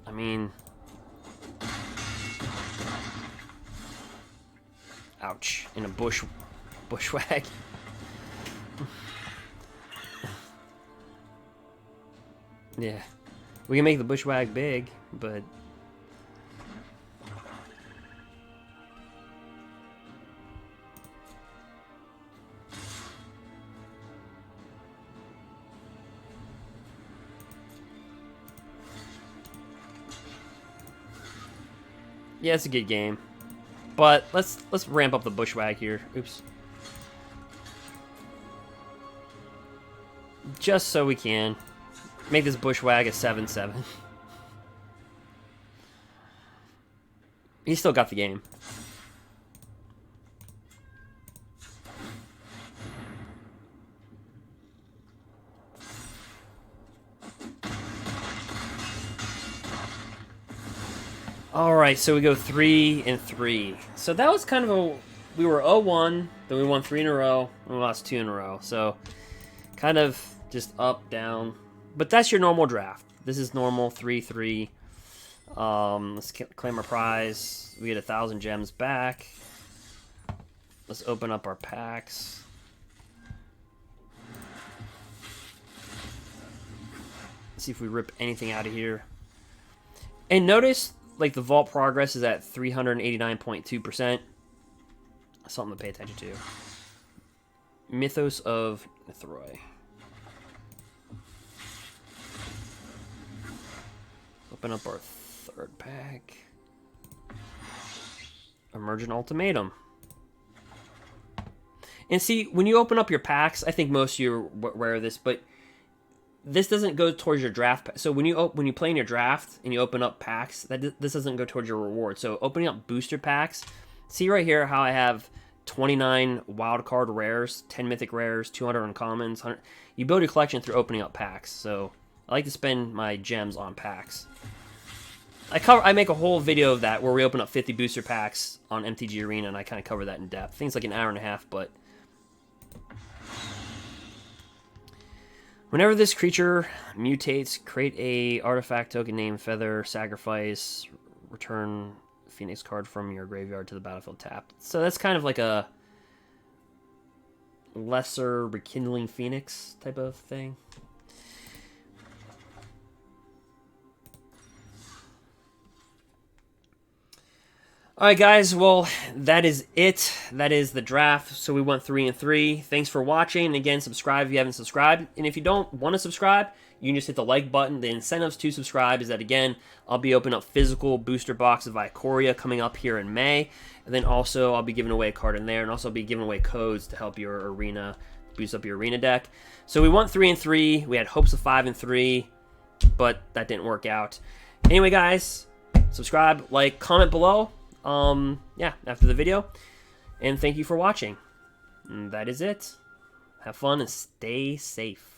I mean, ouch! In a bushwhack. Yeah. We can make the bushwhack big, but... Yeah, it's a good game. But let's ramp up the bushwhack here. Oops. Just so we can make this bushwhack a 7/7. He still got the game. Alright, so we go 3 and 3. So that was kind of a... We were 0-1, then we won 3 in a row, and we lost 2 in a row. So, kind of just up, down. But that's your normal draft. This is normal, 3-3. Let's claim our prize. We get 1,000 gems back. Let's open up our packs. See if we rip anything out of here. And notice, like, the vault progress is at 389.2%. Something to pay attention to. Mythos of Mithroi. Open up our third pack. Emergent Ultimatum. And see, when you open up your packs, I think most of you are aware of this, but this doesn't go towards your draft. So when you play in your draft and you open up packs, this doesn't go towards your reward. So opening up booster packs, see right here how I have 29 wild card rares, 10 mythic rares, 200 uncommons. 100. You build your collection through opening up packs. So I like to spend my gems on packs. I make a whole video of that where we open up 50 booster packs on MTG Arena, and I kind of cover that in depth. I think it's like an hour and a half, but whenever this creature mutates, create a artifact token named Feather, sacrifice, return Phoenix card from your graveyard to the battlefield tapped. So that's kind of like a lesser Rekindling Phoenix type of thing. Alright guys, well, that is it. That is the draft. So we went 3 and 3. Thanks for watching. And again, subscribe if you haven't subscribed. And if you don't want to subscribe, you can just hit the like button. The incentives to subscribe is that, again, I'll be opening up physical booster boxes of Ikoria coming up here in May. And then also I'll be giving away a card in there. And also I'll be giving away codes to help your arena, boost up your arena deck. So we went 3 and 3. We had hopes of 5 and 3, but that didn't work out. Anyway, guys, subscribe, like, comment below. Yeah, after the video, and thank you for watching. And that is it. Have fun and stay safe.